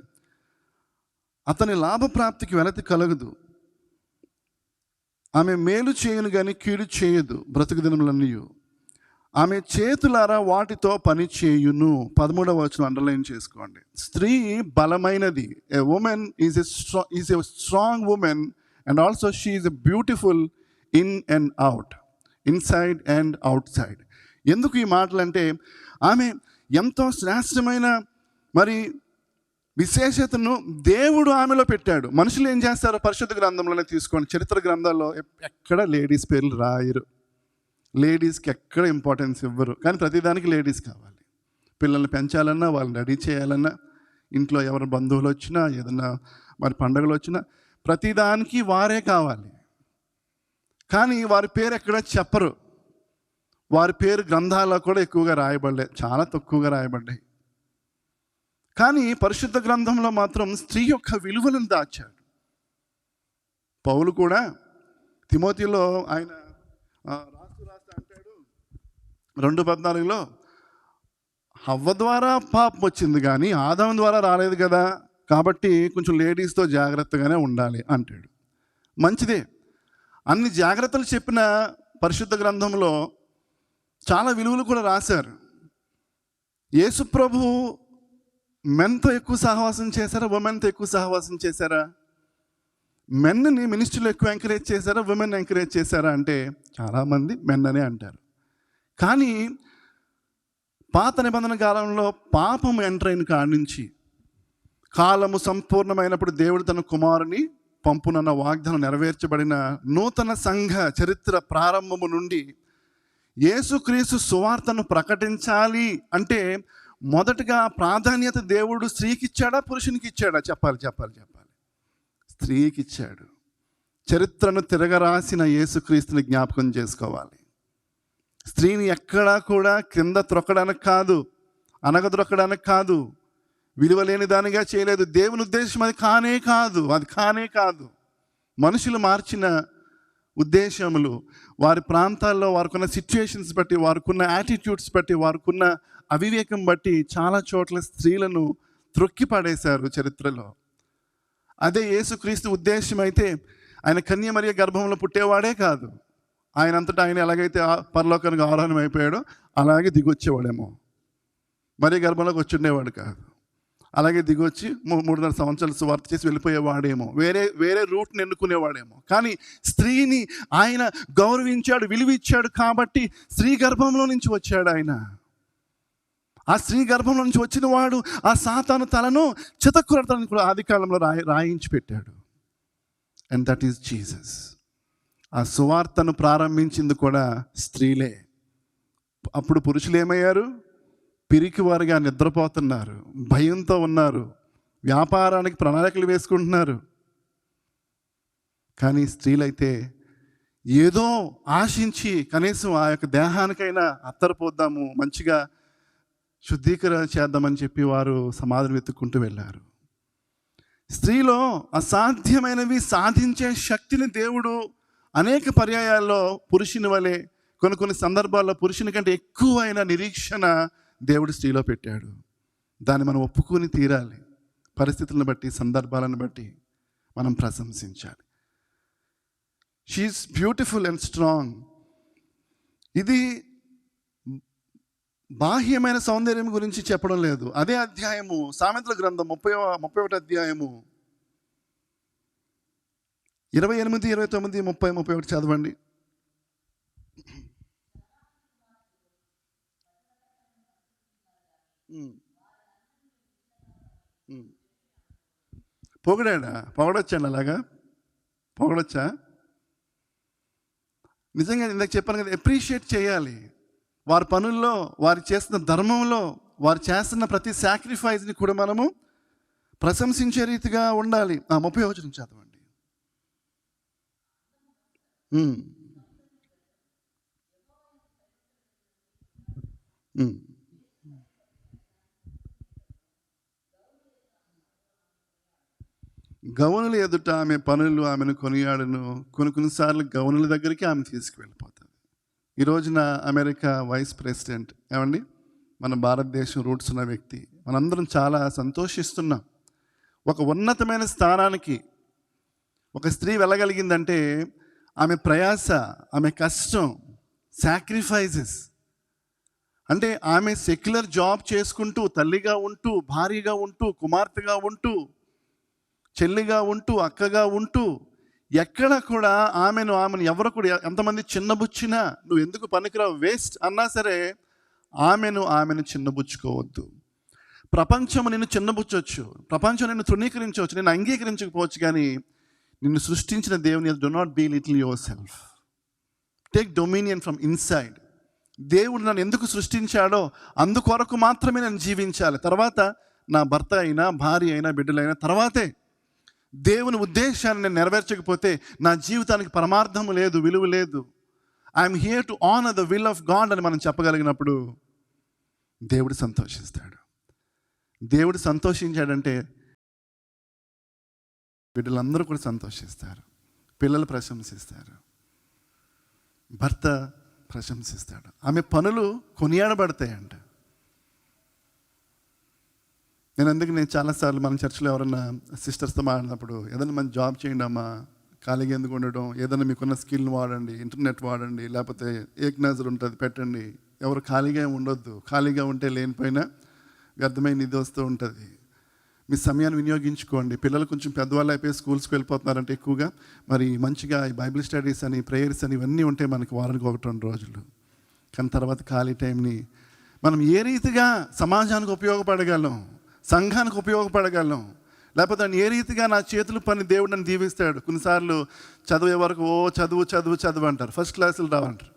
అతని లాభప్రాప్తికి వెలతి కలగదు. ఆమె మేలు చేయను కానీ కీడు చేయదు బ్రతుకు దినములన్నీ. ఆమె చేతులారా వాటితో పని చేయును. 13వ వచనం అండర్లైన్ చేసుకోండి. స్త్రీ బలమైనది. A woman is a strong woman and also she is a beautiful in and out, inside and outside. ఎందుకు ఈ మాటలు అంటే, ఆమె ఎంతో శ్రేష్టమైన మరి విశేషతను దేవుడు ఆమెలో పెట్టాడు. మనుషులు ఏం చేస్తారో పరిశుద్ధ గ్రంథంలోనే తీసుకోండి, చరిత్ర గ్రంథాల్లో ఎక్కడ లేడీస్ పేర్లు రాయరు. లేడీస్కి ఎక్కడ ఇంపార్టెన్స్ ఇవ్వరు. కానీ ప్రతిదానికి లేడీస్ కావాలి. పిల్లల్ని పెంచాలన్నా, వాళ్ళని రెడీ చేయాలన్నా, ఇంట్లో ఎవరి బంధువులు వచ్చినా, ఏదన్నా మరి పండుగలు వచ్చినా ప్రతిదానికి వారే కావాలి. కానీ వారి పేరు ఎక్కడ చెప్పరు. వారి పేరు గ్రంథాల్లో కూడా ఎక్కువగా రాయబడలేదు, చాలా తక్కువగా రాయబడ్డాయి. కానీ పరిశుద్ధ గ్రంథంలో మాత్రం స్త్రీ యొక్క విలువలను దాచాడు. పౌలు కూడా తిమోతిలో ఆయన రాస్తూ అంటాడు 2:14లో, హవ్వ ద్వారా పాపం వచ్చింది కానీ ఆదాము ద్వారా రాలేదు కదా, కాబట్టి కొంచెం లేడీస్తో జాగ్రత్తగానే ఉండాలి అంటాడు. మంచిదే. అన్ని జాగ్రత్తలు చెప్పిన పరిశుద్ధ గ్రంథంలో చాలా విలువలు కూడా రాశారు. యేసు ప్రభు మెన్తో ఎక్కువ సహవాసం చేశారా, ఉమెన్తో ఎక్కువ సహవాసం చేశారా? మెన్ని మినిస్ట్రీలో ఎక్కువ ఎంకరేజ్ చేశారా, ఉమెన్ ఎంకరేజ్ చేశారా అంటే చాలామంది మెన్ అనే అంటారు. కానీ పాత నిబంధన కాలంలో పాపం ఎంటర్ అయిన కాడి నుంచి కాలము సంపూర్ణమైనప్పుడు దేవుడు తన కుమారుని పంపునన్న వాగ్దానం నెరవేర్చబడిన నూతన సంఘ చరిత్ర ప్రారంభము నుండి యేసుక్రీస్తు సువార్తను ప్రకటించాలి అంటే మొదటగా ప్రాధాన్యత దేవుడు స్త్రీకి ఇచ్చాడా, పురుషునికి ఇచ్చాడా? చెప్పాలి. స్త్రీకి ఇచ్చాడు. చరిత్రను తిరగరాసిన యేసుక్రీస్తుని జ్ఞాపకం చేసుకోవాలి. స్త్రీని ఎక్కడా కూడా కింద త్రొక్కడానికి కాదు, అనగదొక్కడానికి కాదు, విలువలేని దానిగా చేయలేదు. దేవుని ఉద్దేశం అది కానే కాదు. మనుషులు మార్చిన ఉద్దేశములు వారి ప్రాంతాల్లో వారికున్న సిచ్యుయేషన్స్ బట్టి, వారికున్న యాటిట్యూడ్స్ బట్టి, వారికున్న అవివేకం బట్టి చాలా చోట్ల స్త్రీలను త్రొక్కి పడేశారు చరిత్రలో. అదే యేసుక్రీస్తు ఉద్దేశం అయితే ఆయన కన్యమరియ గర్భంలో పుట్టేవాడే కాదు. ఆయన అంతటా ఆయన ఎలాగైతే పరలోకానికి ఆరోహణం అయిపోయాడో అలాగే దిగొచ్చేవాడేమో. మరియ గర్భంలోకి వచ్చిండేవాడు కాదు. అలాగే దిగొచ్చి 3.5 సంవత్సరాలు సువార్త చేసి వెళ్ళిపోయేవాడేమో, వేరే రూట్ని ఎన్నుకునేవాడేమో. కానీ స్త్రీని ఆయన గౌరవించాడు, విలువిచ్చాడు. కాబట్టి స్త్రీ గర్భంలో నుంచి వచ్చాడు ఆయన. ఆ స్త్రీ గర్భంలో నుంచి వచ్చిన వాడు ఆ సాతాను తలను చితక్కురతను కూడా ఆది కాలంలో రాయించి పెట్టాడు. And that is Jesus. ఆ సువార్తను ప్రారంభించింది కూడా స్త్రీలే. అప్పుడు పురుషులు ఏమయ్యారు? పిరికివారుగా నిద్రపోతున్నారు, భయంతో ఉన్నారు, వ్యాపారానికి ప్రణాళికలు వేసుకుంటున్నారు. కానీ స్త్రీలైతే ఏదో ఆశించి కనీసం ఆ యొక్క దేహానికైనా అత్తరపోద్దాము, మంచిగా శుద్ధీకరణ చేద్దామని చెప్పి వారు సమాధిని వెతుక్కుంటూ వెళ్ళారు. స్త్రీలో అసాధ్యమైనవి సాధించే శక్తిని దేవుడు అనేక పర్యాయాల్లో పురుషుని వలె, కొన్ని సందర్భాల్లో పురుషుని కంటే ఎక్కువైన నిరీక్షణ దేవుడు స్త్రీలో పెట్టాడు. దాన్ని మనం ఒప్పుకొని తీరాలి. పరిస్థితులను బట్టి, సందర్భాలను బట్టి మనం ప్రశంసించాలి. She is beautiful and strong. ఇది బాహ్యమైన సౌందర్యం గురించి చెప్పడం లేదు. అదే అధ్యాయము సామెతల గ్రంథం 31వ అధ్యాయము 28, 29, 30, 31 చదవండి. పొగిడాడా? పొగడొచ్చండి అలాగా? పొగడొచ్చా? నిజంగా ఇందాక చెప్పాను కదా, అప్రిషియేట్ చేయాలి. వారి పనుల్లో, వారు చేస్తున్న ధర్మంలో, వారు చేస్తున్న ప్రతి సాక్రిఫైస్ని కూడా మనము ప్రశంసించే రీతిగా ఉండాలి. 30వ వచనం చదవండి. గౌనుల ఎదుట ఆమె పనులు ఆమెను కొనియాడును. కొన్నిసార్లు గౌనుల దగ్గరికి ఆమె తీసుకువెళ్ళిపోతుంది. ఈ రోజున అమెరికా వైస్ ప్రెసిడెంట్ ఏమండి, మన భారతదేశం రూట్స్ ఉన్న వ్యక్తి, మనందరం చాలా సంతోషిస్తున్నాం. ఒక ఉన్నతమైన స్థానానికి ఒక స్త్రీ వెళ్ళగలిగిందంటే ఆమె ప్రయాస, ఆమె కష్టం, సాక్రిఫైజెస్. అంటే ఆమె సెక్యులర్ జాబ్ చేసుకుంటూ, తల్లిగా ఉంటూ, భార్యగా ఉంటూ, కుమార్తెగా ఉంటూ, చెల్లిగా ఉంటూ, అక్కగా ఉంటూ, ఎక్కడ కూడా ఆమెను ఎవరు కూడా ఎంతమంది చిన్నబుచ్చినా, నువ్వు ఎందుకు పనికిరావు, వేస్ట్ అన్నా సరే ఆమెను చిన్నబుచ్చుకోవద్దు. ప్రపంచం నిన్ను చిన్నబుచ్చవచ్చు, ప్రపంచం నిన్ను తృణీకరించవచ్చు, నిన్ను అంగీకరించకపోవచ్చు, కానీ నిన్ను సృష్టించిన దేవుని do not belittle yourself. Take dominion from inside. దేవుడు నన్ను ఎందుకు సృష్టించాడో అందుకొరకు మాత్రమే నేను జీవించాలి. తర్వాత నా భర్త అయినా, భార్య అయినా, బిడ్డలైనా తర్వాతే. దేవుని ఉద్దేశాన్ని నేను నెరవేర్చకపోతే నా జీవితానికి పరమార్థం లేదు, విలువ లేదు. I'm here to honour the will of God అని మనం చెప్పగలిగినప్పుడు దేవుడు సంతోషిస్తాడు. దేవుడు సంతోషించాడంటే బిడ్డలందరూ కూడా సంతోషిస్తారు, పిల్లలు ప్రశంసిస్తారు, భర్త ప్రశంసిస్తాడు. ఆమె పనులు కొనియాడబడతాయంట. నేను చాలాసార్లు మన చర్చిలో ఎవరైనా సిస్టర్స్తో మాట్లాడినప్పుడు, ఏదైనా మంచి జాబ్ చేయండి అమ్మా, ఖాళీగా ఎందుకు ఉండడం, ఏదైనా మీకున్న స్కిల్ని వాడండి, ఇంటర్నెట్ వాడండి, లేకపోతే ఏక్ నజర్ ఉంటుంది పెట్టండి. ఎవరు ఖాళీగా ఉండొద్దు. ఖాళీగా ఉంటే లేనిపోయినా వ్యర్థమైన నిధి వస్తూ ఉంటుంది. మీ సమయాన్ని వినియోగించుకోండి. పిల్లలు కొంచెం పెద్దవాళ్ళు అయిపోయి స్కూల్స్కి వెళ్ళిపోతున్నారంటే ఎక్కువగా మరి మంచిగా ఈ బైబిల్ స్టడీస్ అని, ప్రేయర్స్ అని ఇవన్నీ ఉంటాయి మనకి వారానికి 1-2 రోజులు. కానీ తర్వాత ఖాళీ టైంని మనం ఏ రీతిగా సమాజానికి ఉపయోగపడగలం, సంఘానికి ఉపయోగపడగలం, లేకపోతే ఏ రీతిగా నా చేతుల పని దేవుడు నన్ను దీవిస్తాడు. కొన్నిసార్లు చదివే వరకు చదువు చదువు చదువు అంటారు, ఫస్ట్ క్లాసులు రావంటారు,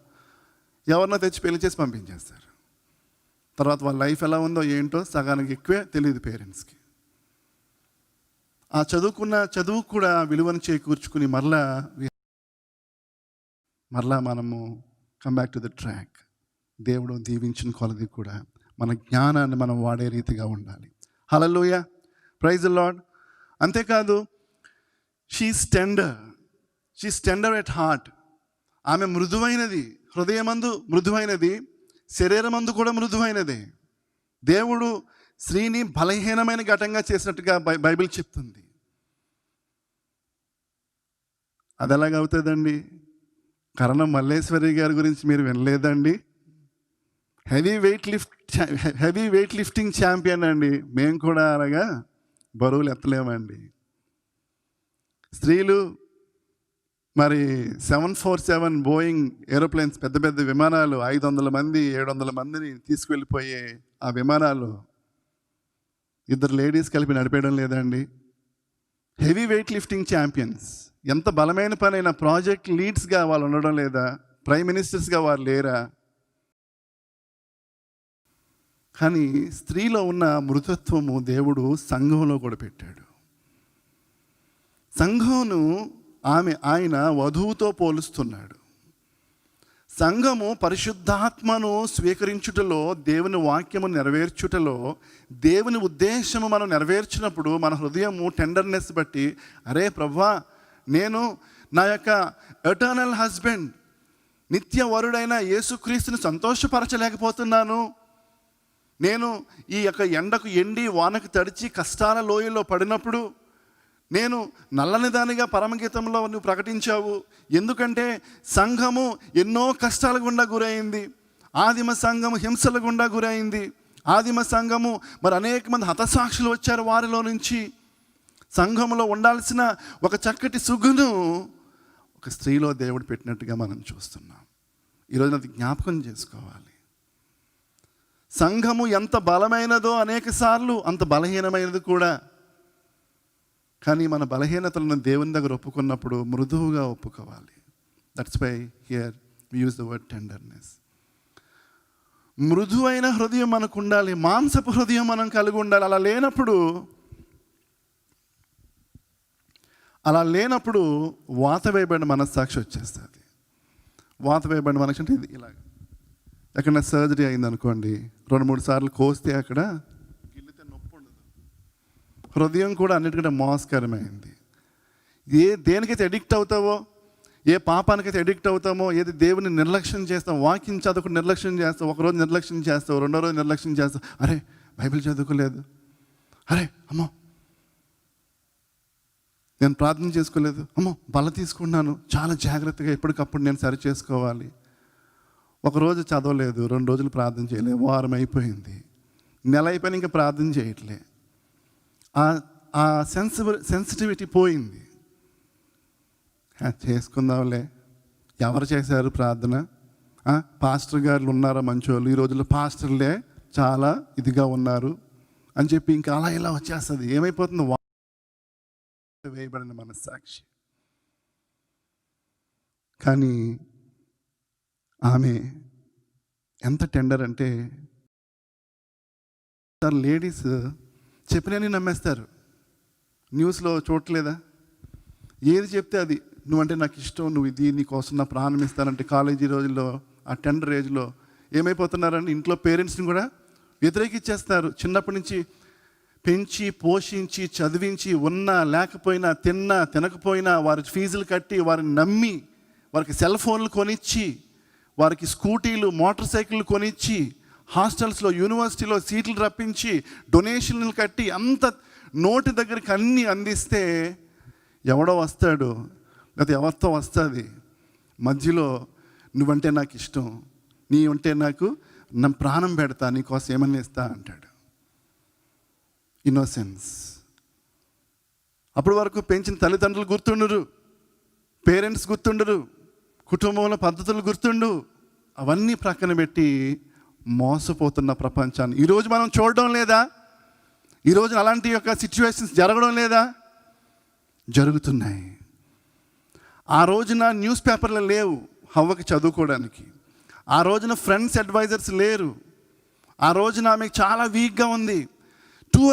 ఎవరినో తెచ్చి పెళ్లి చేసి పంపించేస్తారు. తర్వాత వాళ్ళ లైఫ్ ఎలా ఉందో ఏంటో సగానికి ఎక్కువే తెలియదు పేరెంట్స్కి. ఆ చదువు కూడా విలువను చేకూర్చుకుని మరలా మనము come back to the track. దేవుడు దీవించిన కొలది కూడా మన జ్ఞానాన్ని మనం వాడే రీతిగా ఉండాలి. హల్లెలూయా, ప్రైజ్ ది లార్డ్. అంతేకాదు, షీఈస్ టెండర్ ఎట్ హార్ట్. ఆమె మృదువైనది, హృదయమందు మృదువైనది, శరీరమందు కూడా మృదువైనది. దేవుడు స్త్రీని బలహీనమైన ఘటంగా చేసినట్టుగా బైబిల్ చెప్తుంది. అది ఎలాగవుతుందండి? కరణం మల్లేశ్వరి గారి గురించి మీరు వినలేదండి? హెవీ వెయిట్ లిఫ్టింగ్ ఛాంపియన్ అండి. మేము కూడా అలాగా బరువులు ఎత్తలేమండి. స్త్రీలు మరి 747 బోయింగ్ ఏరోప్లేన్స్, పెద్ద పెద్ద విమానాలు, 500 మంది 700 మందిని తీసుకువెళ్ళిపోయే ఆ విమానాలు 2 లేడీస్ కలిపి నడిపేయడం లేదండి. Heavy weight lifting champions. ఎంత బలమైన పనైనా ప్రాజెక్ట్ లీడ్స్గా వాళ్ళు ఉండడం లేదా? ప్రైమ్ మినిస్టర్స్గా వారు లేరా? కానీ స్త్రీలో ఉన్న మృదుత్వము దేవుడు సంఘంలో కూడా పెట్టాడు. సంఘమును ఆయన వధువుతో పోలుస్తున్నాడు. సంఘము పరిశుద్ధాత్మను స్వీకరించుటలో, దేవుని వాక్యము నెరవేర్చుటలో, దేవుని ఉద్దేశము మనం నెరవేర్చినప్పుడు మన హృదయము టెండర్నెస్ బట్టి, అరే ప్రభువా, నేను నా యొక్క ఎటర్నల్ హస్బెండ్, నిత్య వరుడైన యేసుక్రీస్తుని సంతోషపరచలేకపోతున్నాను. నేను ఈ యొక్క ఎండకు ఎండి, వానకు తడిచి, కష్టాల లోయలో పడినప్పుడు నేను నల్లని దానిగా పరమగీతంలో నువ్వు ప్రకటించావు. ఎందుకంటే సంఘము ఎన్నో కష్టాల గుండా గురైంది. ఆదిమ సంఘము హింసల గుండా గురైంది. ఆదిమ సంఘము మరి అనేక మంది హతసాక్షులు వచ్చారు వారిలో నుంచి. సంఘములో ఉండాల్సిన ఒక చక్కటి సుగును ఒక స్త్రీలో దేవుడు పెట్టినట్టుగా మనం చూస్తున్నాం. ఈరోజు అది జ్ఞాపకం చేసుకోవాలి. సంఘము ఎంత బలమైనదో అనేక సార్లు అంత బలహీనమైనది కూడా. కానీ మన బలహీనతలను దేవుని దగ్గర ఒప్పుకున్నప్పుడు మృదువుగా ఒప్పుకోవాలి. That's why here we use the word tenderness. మృదువైన హృదయం మనకు ఉండాలి, మాంసపు హృదయం మనం కలిగి ఉండాలి. అలా లేనప్పుడు వాత వేయబడిన మనస్సాక్షి వచ్చేస్తుంది. వాత వేయబడిన మనసు అంటే ఇది ఇలాగ. ఎక్కడైనా సర్జరీ అయింది అనుకోండి, 2-3 సార్లు కోస్తే అక్కడ గిల్లితే నొప్పి ఉండదు. హృదయం కూడా అన్నిటికంటే మోసకరమైంది. దేనికైతే అడిక్ట్ అవుతావో, ఏ పాపానికైతే అడిక్ట్ అవుతామో, ఏది దేవుని నిర్లక్ష్యం చేస్తాం, వాక్యం చదువుకుని నిర్లక్ష్యం చేస్తాం, ఒకరోజు నిర్లక్ష్యం చేస్తావు, 2వ రోజు నిర్లక్ష్యం చేస్తావు, అరే బైబిల్ చదువుకోలేదు, అరే అమ్మో నేను ప్రార్థన చేసుకోలేదు, అమ్మో బల తీసుకున్నాను, చాలా జాగ్రత్తగా ఎప్పటికప్పుడు నేను సరి చేసుకోవాలి. ఒకరోజు చదవలేదు, 2 రోజులు ప్రార్థన చేయలేదు, వారం అయిపోయింది, నెల అయిపోయినా ఇంకా ప్రార్థన చేయట్లే. ఆ సెన్సిటివిటీ పోయింది. చేసుకుందాంలే, ఎవరు చేశారు ప్రార్థన, పాస్టర్ గారు ఉన్నారా మంచోళ్ళు, ఈ రోజుల్లో పాస్టర్లే చాలా ఇదిగా ఉన్నారు అని చెప్పి ఇంకా అలా ఇలా వచ్చేస్తుంది. ఏమైపోతుంది, వేయబడిన మనస్సాక్షి. కానీ ఆమె ఎంత టెండర్ అంటే, లేడీస్ చెప్పినని నమ్మేస్తారు. న్యూస్లో చూడలేదా, ఏది చెప్తే అది నువ్వంటే నాకు ఇష్టం, నువ్వు ఇది నీకోసం నా ప్రాణం ఇస్తానంటే, కాలేజీ రోజుల్లో ఆ టెండర్ ఏజ్లో ఏమైపోతున్నారంటే ఇంట్లో పేరెంట్స్ని కూడా వ్యతిరేకించేస్తారు. చిన్నప్పటి నుంచి పెంచి పోషించి చదివించి, ఉన్నా లేకపోయినా, తిన్నా తినకపోయినా, వారి ఫీజులు కట్టి, వారిని నమ్మి, వారికి సెల్ ఫోన్లు కొనిచ్చి, వారికి స్కూటీలు మోటార్ సైకిళ్ళు కొనిచ్చి, హాస్టల్స్లో యూనివర్సిటీలో సీట్లు రప్పించి, డొనేషన్లు కట్టి, అంత నోటి దగ్గరికి అన్నీ అందిస్తే ఎవడో వస్తాడు, లేకపోతే ఎవరితో వస్తుంది మధ్యలో, నువ్వంటే నాకు ఇష్టం, నీ ఉంటే నాకు నా ప్రాణం పెడతా, నీకోసం ఏమన్నా ఇస్తా అంటాడు. ఇన్నోసెన్స్. అప్పటి వరకు పెంచిన తల్లిదండ్రులు గుర్తుండరు, పేరెంట్స్ గుర్తుండరు, కుటుంబంలో పద్ధతులు గుర్తుండు, అవన్నీ ప్రక్కన పెట్టి మోసపోతున్న ప్రపంచాన్ని ఈరోజు మనం చూడడం లేదా? ఈరోజు అలాంటి యొక్క సిచ్యువేషన్స్ జరగడం లేదా? జరుగుతున్నాయి. ఆ రోజున న్యూస్ పేపర్లు లేవు హవ్వకి చదువుకోవడానికి, ఆ రోజున ఫ్రెండ్స్ అడ్వైజర్స్ లేరు, ఆ రోజున ఆమెకు చాలా వీక్గా ఉంది. Too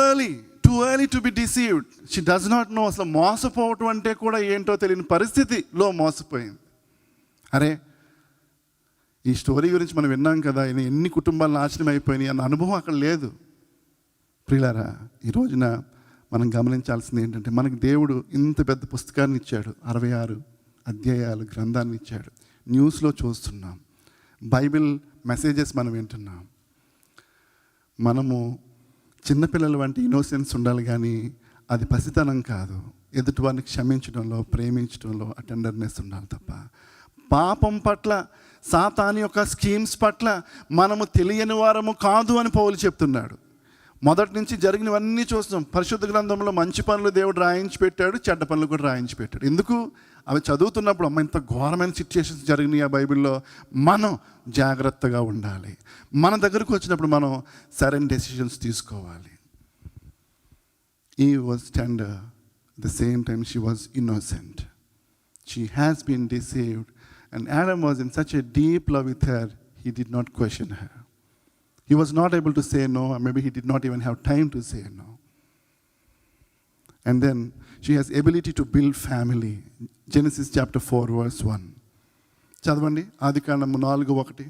early to be deceived. She does not know. అసలు మోసపోవటం అంటే కూడా ఏంటో తెలియని పరిస్థితిలో మోసపోయింది. అరే, ఈ స్టోరీ గురించి మనం విన్నాం కదా, ఎన్ని కుటుంబాలు నాశనం అయిపోయినాయి అన్న అనుభవం అక్కడ లేదు. ప్రియులారా, ఈ రోజున మనం గమనించాల్సింది ఏంటంటే, మనకి దేవుడు ఇంత పెద్ద పుస్తకాన్ని ఇచ్చాడు, 66 అధ్యాయాలు గ్రంథాన్ని ఇచ్చాడు. న్యూస్లో చూస్తున్నాం, బైబిల్ మెసేజెస్ మనం వింటున్నాం. మనము చిన్నపిల్లల వంటి ఇన్నోసెన్స్ ఉండాలి, కానీ అది పసితనం కాదు. ఎదుటి వారిని క్షమించడంలో, ప్రేమించడంలో ఆ టెండర్నెస్ ఉండాలి తప్ప, పాపం పట్ల, సాతాను యొక్క స్కీమ్స్ పట్ల మనము తెలియని వారము కాదు అని పౌలు చెప్తున్నాడు. మొదటి నుంచి జరిగినవన్నీ చూస్తున్నాం. పరిశుద్ధ గ్రంథంలో మంచి పనులు దేవుడు రాయించి పెట్టాడు, చెడ్డ పనులు కూడా రాయించి పెట్టాడు. ఎందుకు? అవి చదువుతున్నప్పుడు అమ్మ ఇంత ఘోరమైన సిచ్యుయేషన్స్ జరిగినాయి ఆ బైబిల్లో, మనం జాగ్రత్తగా ఉండాలి. మన దగ్గరకు వచ్చినప్పుడు మనం సరైన డెసిషన్స్ తీసుకోవాలి. Eve was tender, at the same time she was innocent. She has been deceived, and Adam was in such a deep love with her, he did not question her. He was not able to say no, or maybe he did not even have time to say no. And then she has ability to build family. Genesis chapter 4 verse 1. చదవండి, ఆదికాండము 4:1.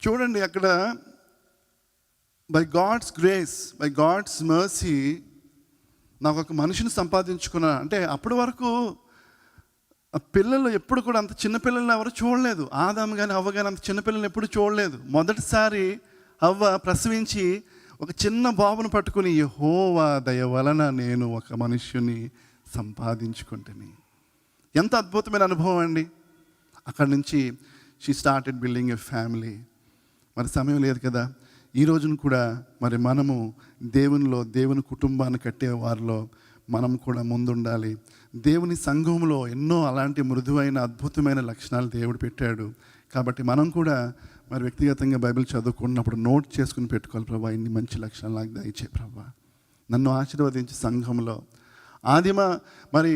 చూడండి, అక్కడ by God's grace, by God's mercy నాకు ఒక మనిషిని సంపాదించుకున్నా అంటే, అప్పటి వరకు ఆ పిల్లలు ఎప్పుడు కూడా అంత చిన్నపిల్లల్ని ఎవరు చూడలేదు. ఆదాము కానీ హవ్వ కానీ అంత చిన్నపిల్లల్ని ఎప్పుడు చూడలేదు. మొదటిసారి హవ్వ ప్రసవించి ఒక చిన్న బాబును పట్టుకుని, యెహోవా దయ వలన నేను ఒక మనుష్యుని సంపాదించుకుంటుని. ఎంత అద్భుతమైన అనుభవం అండి. అక్కడి నుంచి she started building a family. మరి సమయం లేదు కదా, ఈ రోజున కూడా మరి మనము దేవునిలో దేవుని కుటుంబాన్ని కట్టే వారిలో మనం కూడా ముందుండాలి. దేవుని సంఘంలో ఎన్నో అలాంటి మృదువైన అద్భుతమైన లక్షణాలు దేవుడు పెట్టాడు. కాబట్టి మనం కూడా మరి వ్యక్తిగతంగా బైబిల్ చదువుకున్నప్పుడు నోట్ చేసుకుని పెట్టుకోవాలి. ప్రభా, ఇన్ని మంచి లక్షణాలు నాకు దయచే ప్రభా, నన్ను ఆశీర్వదించి సంఘంలో. ఆదిమ మరి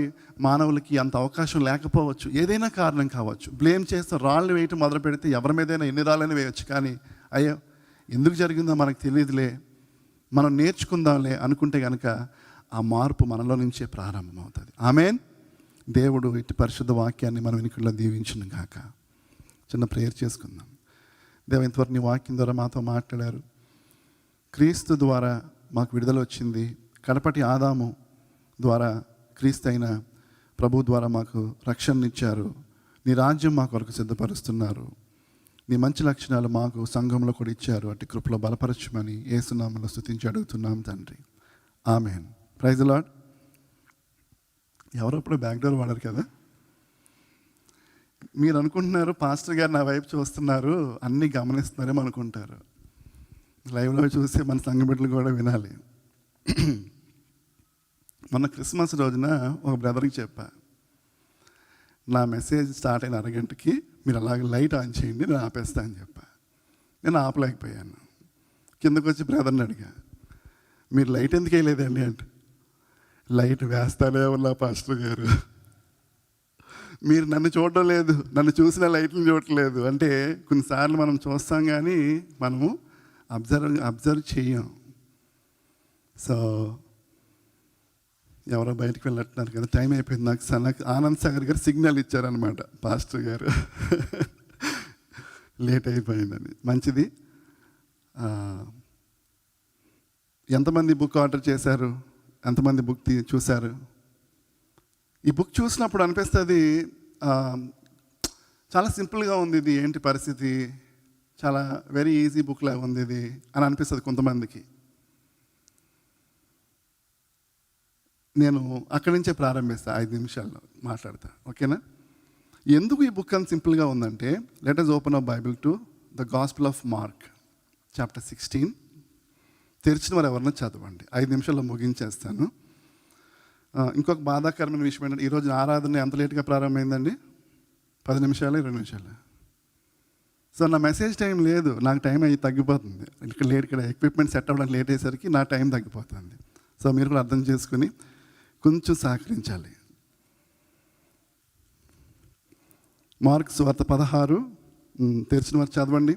మానవులకి అంత అవకాశం లేకపోవచ్చు, ఏదైనా కారణం కావచ్చు. బ్లేమ్ చేస్తే రాళ్ళు వేయటం మొదలు పెడితే ఎవరి మీదైనా ఎన్ని రాళ్ళని వేయచ్చు. కానీ అయ్యో ఎందుకు జరిగిందో మనకు తెలియదులే, మనం నేర్చుకుందాంలే అనుకుంటే కనుక ఆ మార్పు మనలో నుంచే ప్రారంభమవుతుంది. ఆమేన్. దేవుడు ఇటు పరిశుద్ధ వాక్యాన్ని మనం వెనుకల్లో దీవించును గాక. చిన్న ప్రేయర్ చేసుకుందాం. దేవ, ఇంతవరకు నీ వాక్యం ద్వారా మాతో మాట్లాడారు. క్రీస్తు ద్వారా మాకు విడుదల వచ్చింది. కడపటి ఆదాము ద్వారా క్రీస్తు అయిన ప్రభు ద్వారా మాకు రక్షణనిచ్చారు. నీ రాజ్యం మా కొరకు సిద్ధపరుస్తున్నారు. నీ మంచి లక్షణాలు మాకు సంఘంలో కూడా ఇచ్చారు. అటు కృపలో బలపరచమని యేసు నామములో స్తుతించి అడుగుతున్నాం తండ్రి. ఆమేన్. Praise the Lord. ఎవరప్పుడు బ్యాక్ డోర్ వాడారు కదా. మీరు అనుకుంటున్నారు పాస్టర్ గారు నా వైపు చూస్తున్నారు, అన్నీ గమనిస్తున్నారేమో అనుకుంటారు. లైవ్లో చూసి మన సంఘ బిడ్డలు కూడా వినాలి. మొన్న క్రిస్మస్ రోజున ఒక బ్రదర్కి చెప్పా, నా మెసేజ్ స్టార్ట్ అయిన అరగంటకి మీరు అలాగే లైట్ ఆన్ చేయండి, నేను ఆపేస్తా అని చెప్పా. నేను ఆపలేకపోయాను. కిందకు వచ్చి బ్రదర్ని అడిగా, మీరు లైట్ ఎందుకు వేయలేదండి అంటే, లైట్ వేస్తానే ఉన్నా పాస్టర్ గారు, మీరు నన్ను చూడడం లేదు, నన్ను చూసిన లైట్ని చూడట్లేదు. అంటే కొన్నిసార్లు మనం చూస్తాం కానీ మనము అబ్జర్వ్ చేయం. సో ఎవరో బయటకు వెళ్ళట్టున్నారు కదా, టైం అయిపోయింది. నాకు ఆనంద్ సాగర్ గారు సిగ్నల్ ఇచ్చారనమాట, పాస్టర్ గారు లేట్ అయిపోయిందని. మంచిది. ఎంతమంది బుక్ ఆర్డర్ చేశారు? ఎంతమంది బుక్ చూశారు? ఈ బుక్ చూసినప్పుడు అనిపిస్తుంది చాలా సింపుల్గా ఉంది, ఇది ఏంటి పరిస్థితి, చాలా వెరీ ఈజీ బుక్ లాగా ఉంది ఇది అని అనిపిస్తుంది కొంతమందికి. నేను అక్కడి నుంచే ప్రారంభిస్తాను, 5 నిమిషాల్లో మాట్లాడతా, ఓకేనా? ఎందుకు ఈ బుక్ అంత సింపుల్గా ఉందంటే, let us open hour Bible to the gospel of mark chapter 16. తెరిచిన వారు ఎవరన్నా చదవండి. 5 నిమిషాల్లో ముగించేస్తాను. ఇంకొక బాధాకరమైన విషయం ఏంటంటే, ఈరోజు ఆరాధన ఎంత లేట్గా ప్రారంభమైందండి? 10 నిమిషాలు 20 నిమిషాలు. సో నా మెసేజ్ టైం లేదు, నాకు టైం అయ్యి తగ్గిపోతుంది. ఇక్కడ ఎక్విప్మెంట్ సెట్ అవ్వడానికి లేట్ అయ్యేసరికి నా టైం తగ్గిపోతుంది. సో మీరు కూడా అర్థం చేసుకుని కొంచెం సహకరించాలి. మార్క్ సువార్త 16 తెరిచిన వారు చదవండి.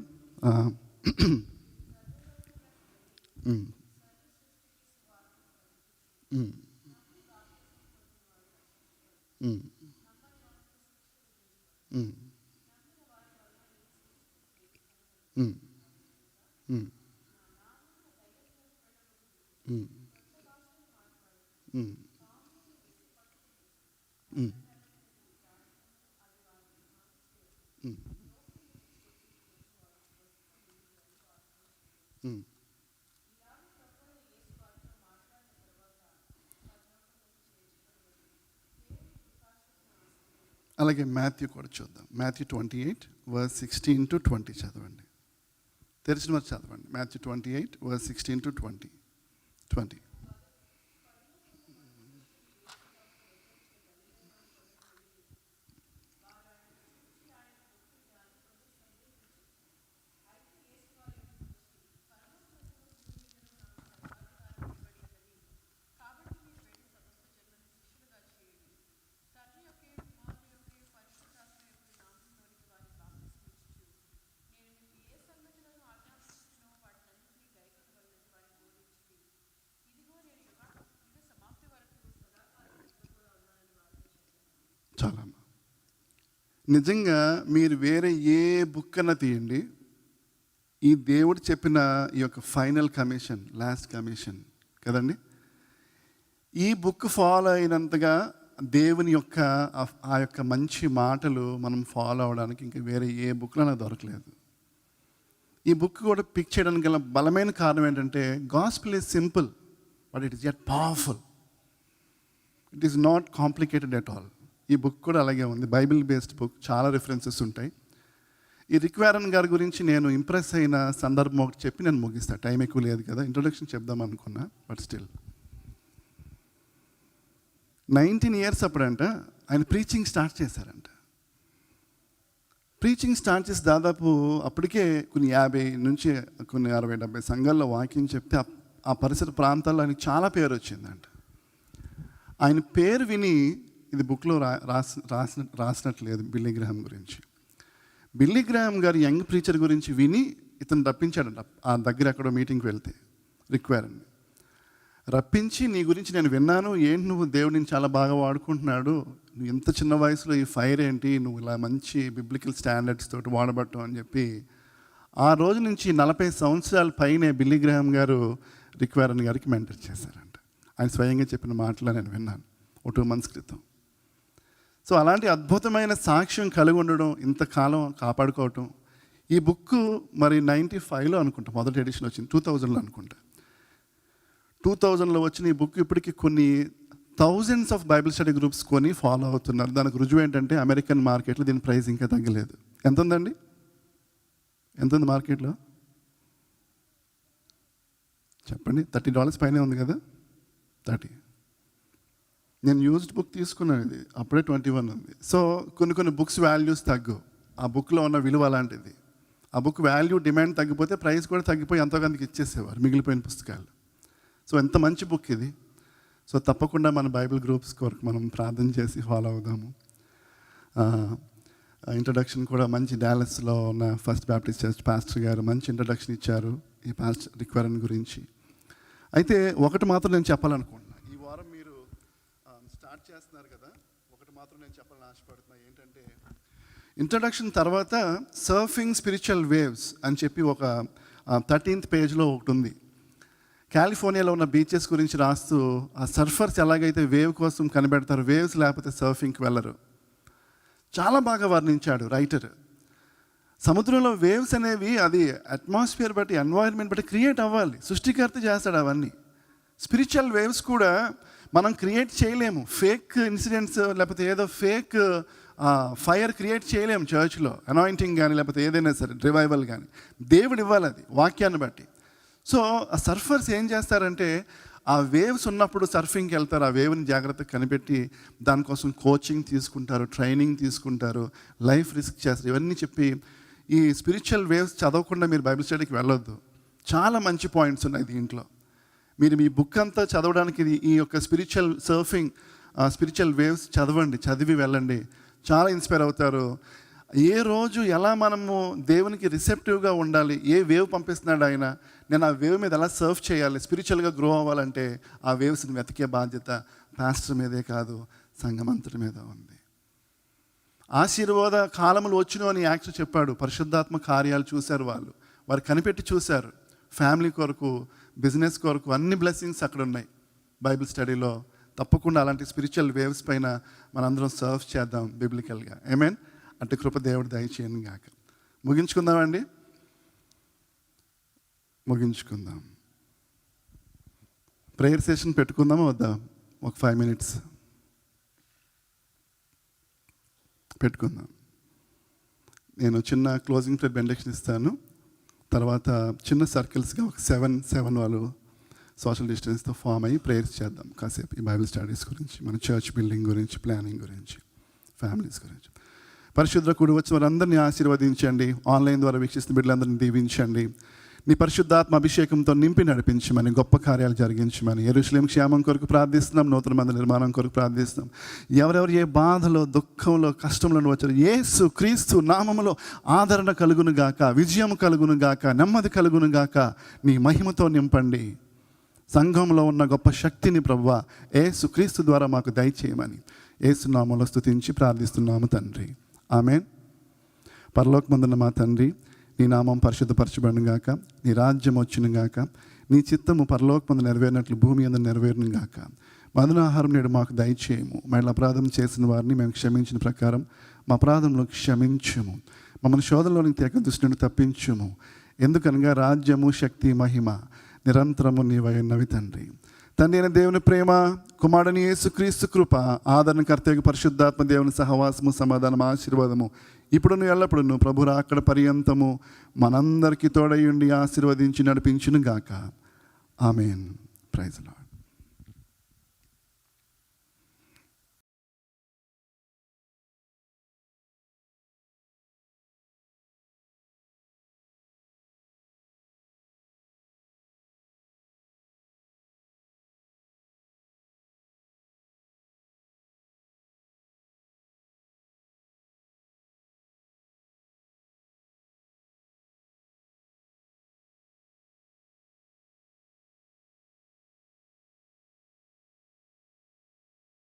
అలాగే మాథ్యూ కూడా చూద్దాం. మాథ్యూ 28 verse 16 to 20 చదవండి. తెరిచిన వారు చదవండి. Matthew 28 verse 16 to 20. చాలా నిజంగా మీరు వేరే ఏ బుక్ అన్నా తీయండి, ఈ దేవుడు చెప్పిన ఈ యొక్క ఫైనల్ కమిషన్, లాస్ట్ కమిషన్ కదండి, ఈ బుక్ ఫాలో అయినంతగా దేవుని యొక్క ఆ యొక్క మంచి మాటలు మనం ఫాలో అవడానికి ఇంకా వేరే ఏ బుక్లో నాకు దొరకలేదు. ఈ బుక్ కూడా పిక్ చేయడానికి గల బలమైన కారణం ఏంటంటే, gospel is simple but it is yet powerful. It is not complicated at all. ఈ బుక్ కూడా అలాగే ఉంది, బైబిల్ బేస్డ్ బుక్, చాలా రిఫరెన్సెస్ ఉంటాయి. ఈ రిక్ వారన్ గారి గురించి నేను ఇంప్రెస్ అయిన సందర్భం ఒకటి చెప్పి నేను ముగిస్తాను. టైం ఎక్కువ లేదు కదా, ఇంట్రొడక్షన్ చెప్దాం అనుకున్నా, బట్ స్టిల్ 19 years అప్పుడంట ఆయన ప్రీచింగ్ స్టార్ట్ చేశారంట. ప్రీచింగ్ స్టార్ట్ చేసి దాదాపు అప్పటికే కొన్ని 50 నుంచి కొన్ని 60-70 సంఘాల్లో వాక్యం చెప్తే ఆ పరిసర ప్రాంతాల్లో ఆయనకి చాలా పేరు వచ్చిందంట. ఆయన పేరు విని, ఇది బుక్లో రాసినట్లేదు బిల్లీ గ్రాహం గురించి. బిల్లీ గ్రాహం గారు యంగ్ ప్రీచర్ గురించి విని ఇతను రప్పించాడంట. ఆ దగ్గర ఎక్కడో మీటింగ్కి వెళ్తే రిక్ వారన్ రప్పించి, నీ గురించి నేను విన్నాను, ఏంటి నువ్వు దేవుడిని చాలా బాగా వాడుకుంటున్నాడు, నువ్వు ఇంత చిన్న వయసులో ఈ ఫైర్ ఏంటి, నువ్వు ఇలా మంచి బిబ్లికల్ స్టాండర్డ్స్ తోటి వాడబట్టం అని చెప్పి ఆ రోజు నుంచి 40 సంవత్సరాల పైనే బిల్లీ గ్రాహం గారు రిక్ వారన్ గారికి మెంటర్ చేశారంట. ఆయన స్వయంగా చెప్పిన మాటలు నేను విన్నాను 2 months క్రితం. సో అలాంటి అద్భుతమైన సాక్ష్యం కలిగి ఉండడం, ఇంతకాలం కాపాడుకోవటం. ఈ బుక్ మరి 95లో అనుకుంటా మొదటి ఎడిషన్ వచ్చింది, 2000లో అనుకుంటా. 2000లో వచ్చిన ఈ బుక్ ఇప్పటికి కొన్ని thousands of Bible study groups కొని ఫాలో అవుతున్నారు. దానికి రుజువు ఏంటంటే అమెరికన్ మార్కెట్లో దీని ప్రైస్ ఇంకా తగ్గలేదు. ఎంత ఉందండి? ఎంత ఉంది మార్కెట్లో చెప్పండి? $30 పైనే ఉంది కదా, 30. నేను యూజ్డ్ బుక్ తీసుకున్నాను, ఇది అప్పుడే 21 ఉంది. సో కొన్ని బుక్స్ వాల్యూస్ తగ్గు, ఆ బుక్లో ఉన్న విలువ అలాంటిది. ఆ బుక్ వాల్యూ డిమాండ్ తగ్గిపోతే ప్రైస్ కూడా తగ్గిపోయి ఎంతో కొంతకి ఇచ్చేసేవారు మిగిలిపోయిన పుస్తకాలు. సో ఎంత మంచి బుక్ ఇది. సో తప్పకుండా మన బైబిల్ గ్రూప్స్ కొరకు మనం ప్రార్థన చేసి ఫాలో అవుదాము. ఇంట్రడక్షన్ కూడా మంచి డాలస్లో ఉన్న ఫస్ట్ బ్యాప్టిస్ట్ చర్చ్ పాస్టర్ గారు మంచి ఇంట్రడక్షన్ ఇచ్చారు ఈ పాస్టర్ రిక్ వారన్ గురించి. అయితే ఒకటి మాత్రం నేను చెప్పాలనుకుంటున్నా, ఈ వారం మీరు స్టార్ట్ చేస్తున్నారు కదా, ఒకటి మాత్రం నేను చెప్పాలని ఆశపడుతున్నా. ఏంటంటే ఇంట్రడక్షన్ తర్వాత సర్ఫింగ్ స్పిరిచువల్ వేవ్స్ అని చెప్పి ఒక 13th పేజ్లో ఒకటి ఉంది. కాలిఫోర్నియాలో ఉన్న బీచెస్ గురించి రాస్తూ ఆ సర్ఫర్స్ ఎలాగైతే వేవ్ కోసం కనిపెడతారు, వేవ్స్ లేకపోతే సర్ఫింగ్కి వెళ్ళరు, చాలా బాగా వర్ణించాడు రైటర్. సముద్రంలో వేవ్స్ అనేవి అది అట్మాస్ఫియర్ బట్టి, ఎన్వైర్న్మెంట్ బట్టి క్రియేట్ అవ్వాలి, సృష్టికర్త చేస్తాడు అవన్నీ. స్పిరిచువల్ వేవ్స్ కూడా మనం క్రియేట్ చేయలేము. ఫేక్ ఇన్సిడెంట్స్ లేకపోతే ఏదో ఫేక్ ఫైర్ క్రియేట్ చేయలేము చర్చ్లో, అనాయింటింగ్ కానీ లేకపోతే ఏదైనా సరే రివైవల్ కానీ. దేవుడు ఇవ్వాలి అది వాక్యాన్ని బట్టి. సో ఆ సర్ఫర్స్ ఏం చేస్తారంటే ఆ వేవ్స్ ఉన్నప్పుడు సర్ఫింగ్కి వెళ్తారు, ఆ వేవ్ని జాగ్రత్తగా కనిపెట్టి దానికోసం కోచింగ్ తీసుకుంటారు, ట్రైనింగ్ తీసుకుంటారు, లైఫ్ రిస్క్ చేస్తారు. ఇవన్నీ చెప్పి ఈ స్పిరిచువల్ వేవ్స్ చదవకుండా మీరు బైబిల్ స్టడీకి వెళ్ళొద్దు. చాలా మంచి పాయింట్స్ ఉన్నాయి దీంట్లో. మీరు మీ బుక్ అంతా చదవడానికి ఈ యొక్క స్పిరిచువల్ సర్ఫింగ్, స్పిరిచువల్ వేవ్స్ చదవండి, చదివి వెళ్ళండి, చాలా ఇన్స్పైర్ అవుతారు. ఏ రోజు ఎలా మనము దేవునికి రిసెప్టివ్గా ఉండాలి, ఏ వేవ్ పంపిస్తున్నాడు ఆయన, నేను ఆ వేవ్ మీద ఎలా సర్వ్ చేయాలి, స్పిరిచువల్గా గ్రో అవ్వాలంటే ఆ వేవ్స్ని వెతికే బాధ్యత పాస్టర్ మీదే కాదు, సంఘమంతటి మీద ఉంది. ఆశీర్వాద కాలములు వచ్చును అని యాక్చువల్ చెప్పాడు. పరిశుద్ధాత్మ కార్యాలు చూశారు వారు కనిపెట్టి చూశారు. ఫ్యామిలీ కొరకు, బిజినెస్ కొరకు అన్ని బ్లెస్సింగ్స్ అక్కడ ఉన్నాయి బైబిల్ స్టడీలో. తప్పకుండా అలాంటి స్పిరిచువల్ వేవ్స్ పైన మనందరం సర్వ్ చేద్దాం బిబ్లికల్గా. ఆమేన్. అంటే కృప దేవుడు దయచేయను గాక. ముగించుకుందామండి, ముగించుకుందాం. ప్రేయర్ సెషన్ పెట్టుకుందామా వద్దా? ఒక 5 minutes పెట్టుకుందాం. నేను చిన్న క్లోజింగ్ ప్రేయర్ బెండక్షన్ ఇస్తాను. తర్వాత చిన్న సర్కిల్స్గా ఒక 7 వాళ్ళు సోషల్ డిస్టెన్స్తో ఫామ్ అయ్యి ప్రేయర్స్ చేద్దాం కాసేపు. ఈ బైబిల్ స్టడీస్ గురించి, మన చర్చ్ బిల్డింగ్ గురించి, ప్లానింగ్ గురించి, ఫ్యామిలీస్ గురించి. పరిశుద్ధ కూడి వచ్చిన వారందరినీ ఆశీర్వదించండి. ఆన్లైన్ ద్వారా వీక్షిస్తున్న బిడ్డలందరినీ దీవించండి. నీ పరిశుద్ధాత్మ అభిషేకంతో నింపి నడిపించమని, గొప్ప కార్యాలు జరిగించమని. యెరూషలేము క్షేమం కొరకు ప్రార్థిస్తున్నాం, నూతన మందిర నిర్మాణం కొరకు ప్రార్థిస్తున్నాం. ఎవరెవరు ఏ బాధలో, దుఃఖంలో, కష్టంలో వచ్చారు, యేసు క్రీస్తు నామములో ఆదరణ కలుగును గాక, విజయం కలుగును గాక, నెమ్మది కలుగును గాక. నీ మహిమతో నింపండి. సంఘంలో ఉన్న గొప్ప శక్తిని ప్రభువా యేసు క్రీస్తు ద్వారా మాకు దయచేయమని యేసు నామములో స్తుతించి ప్రార్థిస్తున్నాము తండ్రి. ఆమేన్. పరలోకమందున్న మా తండ్రి, నీ నామం పరిశుద్ధపరచబడును గాక, నీ రాజ్యం వచ్చును గాక, నీ చిత్తము పరలోకమందు నెరవేరినట్లు భూమి అందు నెరవేరును గాక. మధునాహారం నేడు మాకు దయచేయము. మళ్ళీ అపరాధం చేసిన వారిని మేము క్షమించిన ప్రకారం మా అపరాధంలో క్షమించుము. మమ్మల్ని శోధనలోనికి తేక దుష్టు నుండి తప్పించుము. ఎందుకనగా రాజ్యము, శక్తి, మహిమ నిరంతరము నీవై ఉన్నవి తండ్రి. తండ్రి అయిన దేవుని ప్రేమ, కుమారుని యేసుక్రీస్తు కృప, ఆదరణకర్తయ్య పరిశుద్ధాత్మ దేవుని సహవాసము, సమాధానం, ఆశీర్వాదము ఇప్పుడును ఎల్లప్పుడూ ప్రభు రాకడ పర్యంతము మనందరికీ తోడయుండి ఆశీర్వదించి నడిపించును గాక. ఆమేన్. Praise the lord.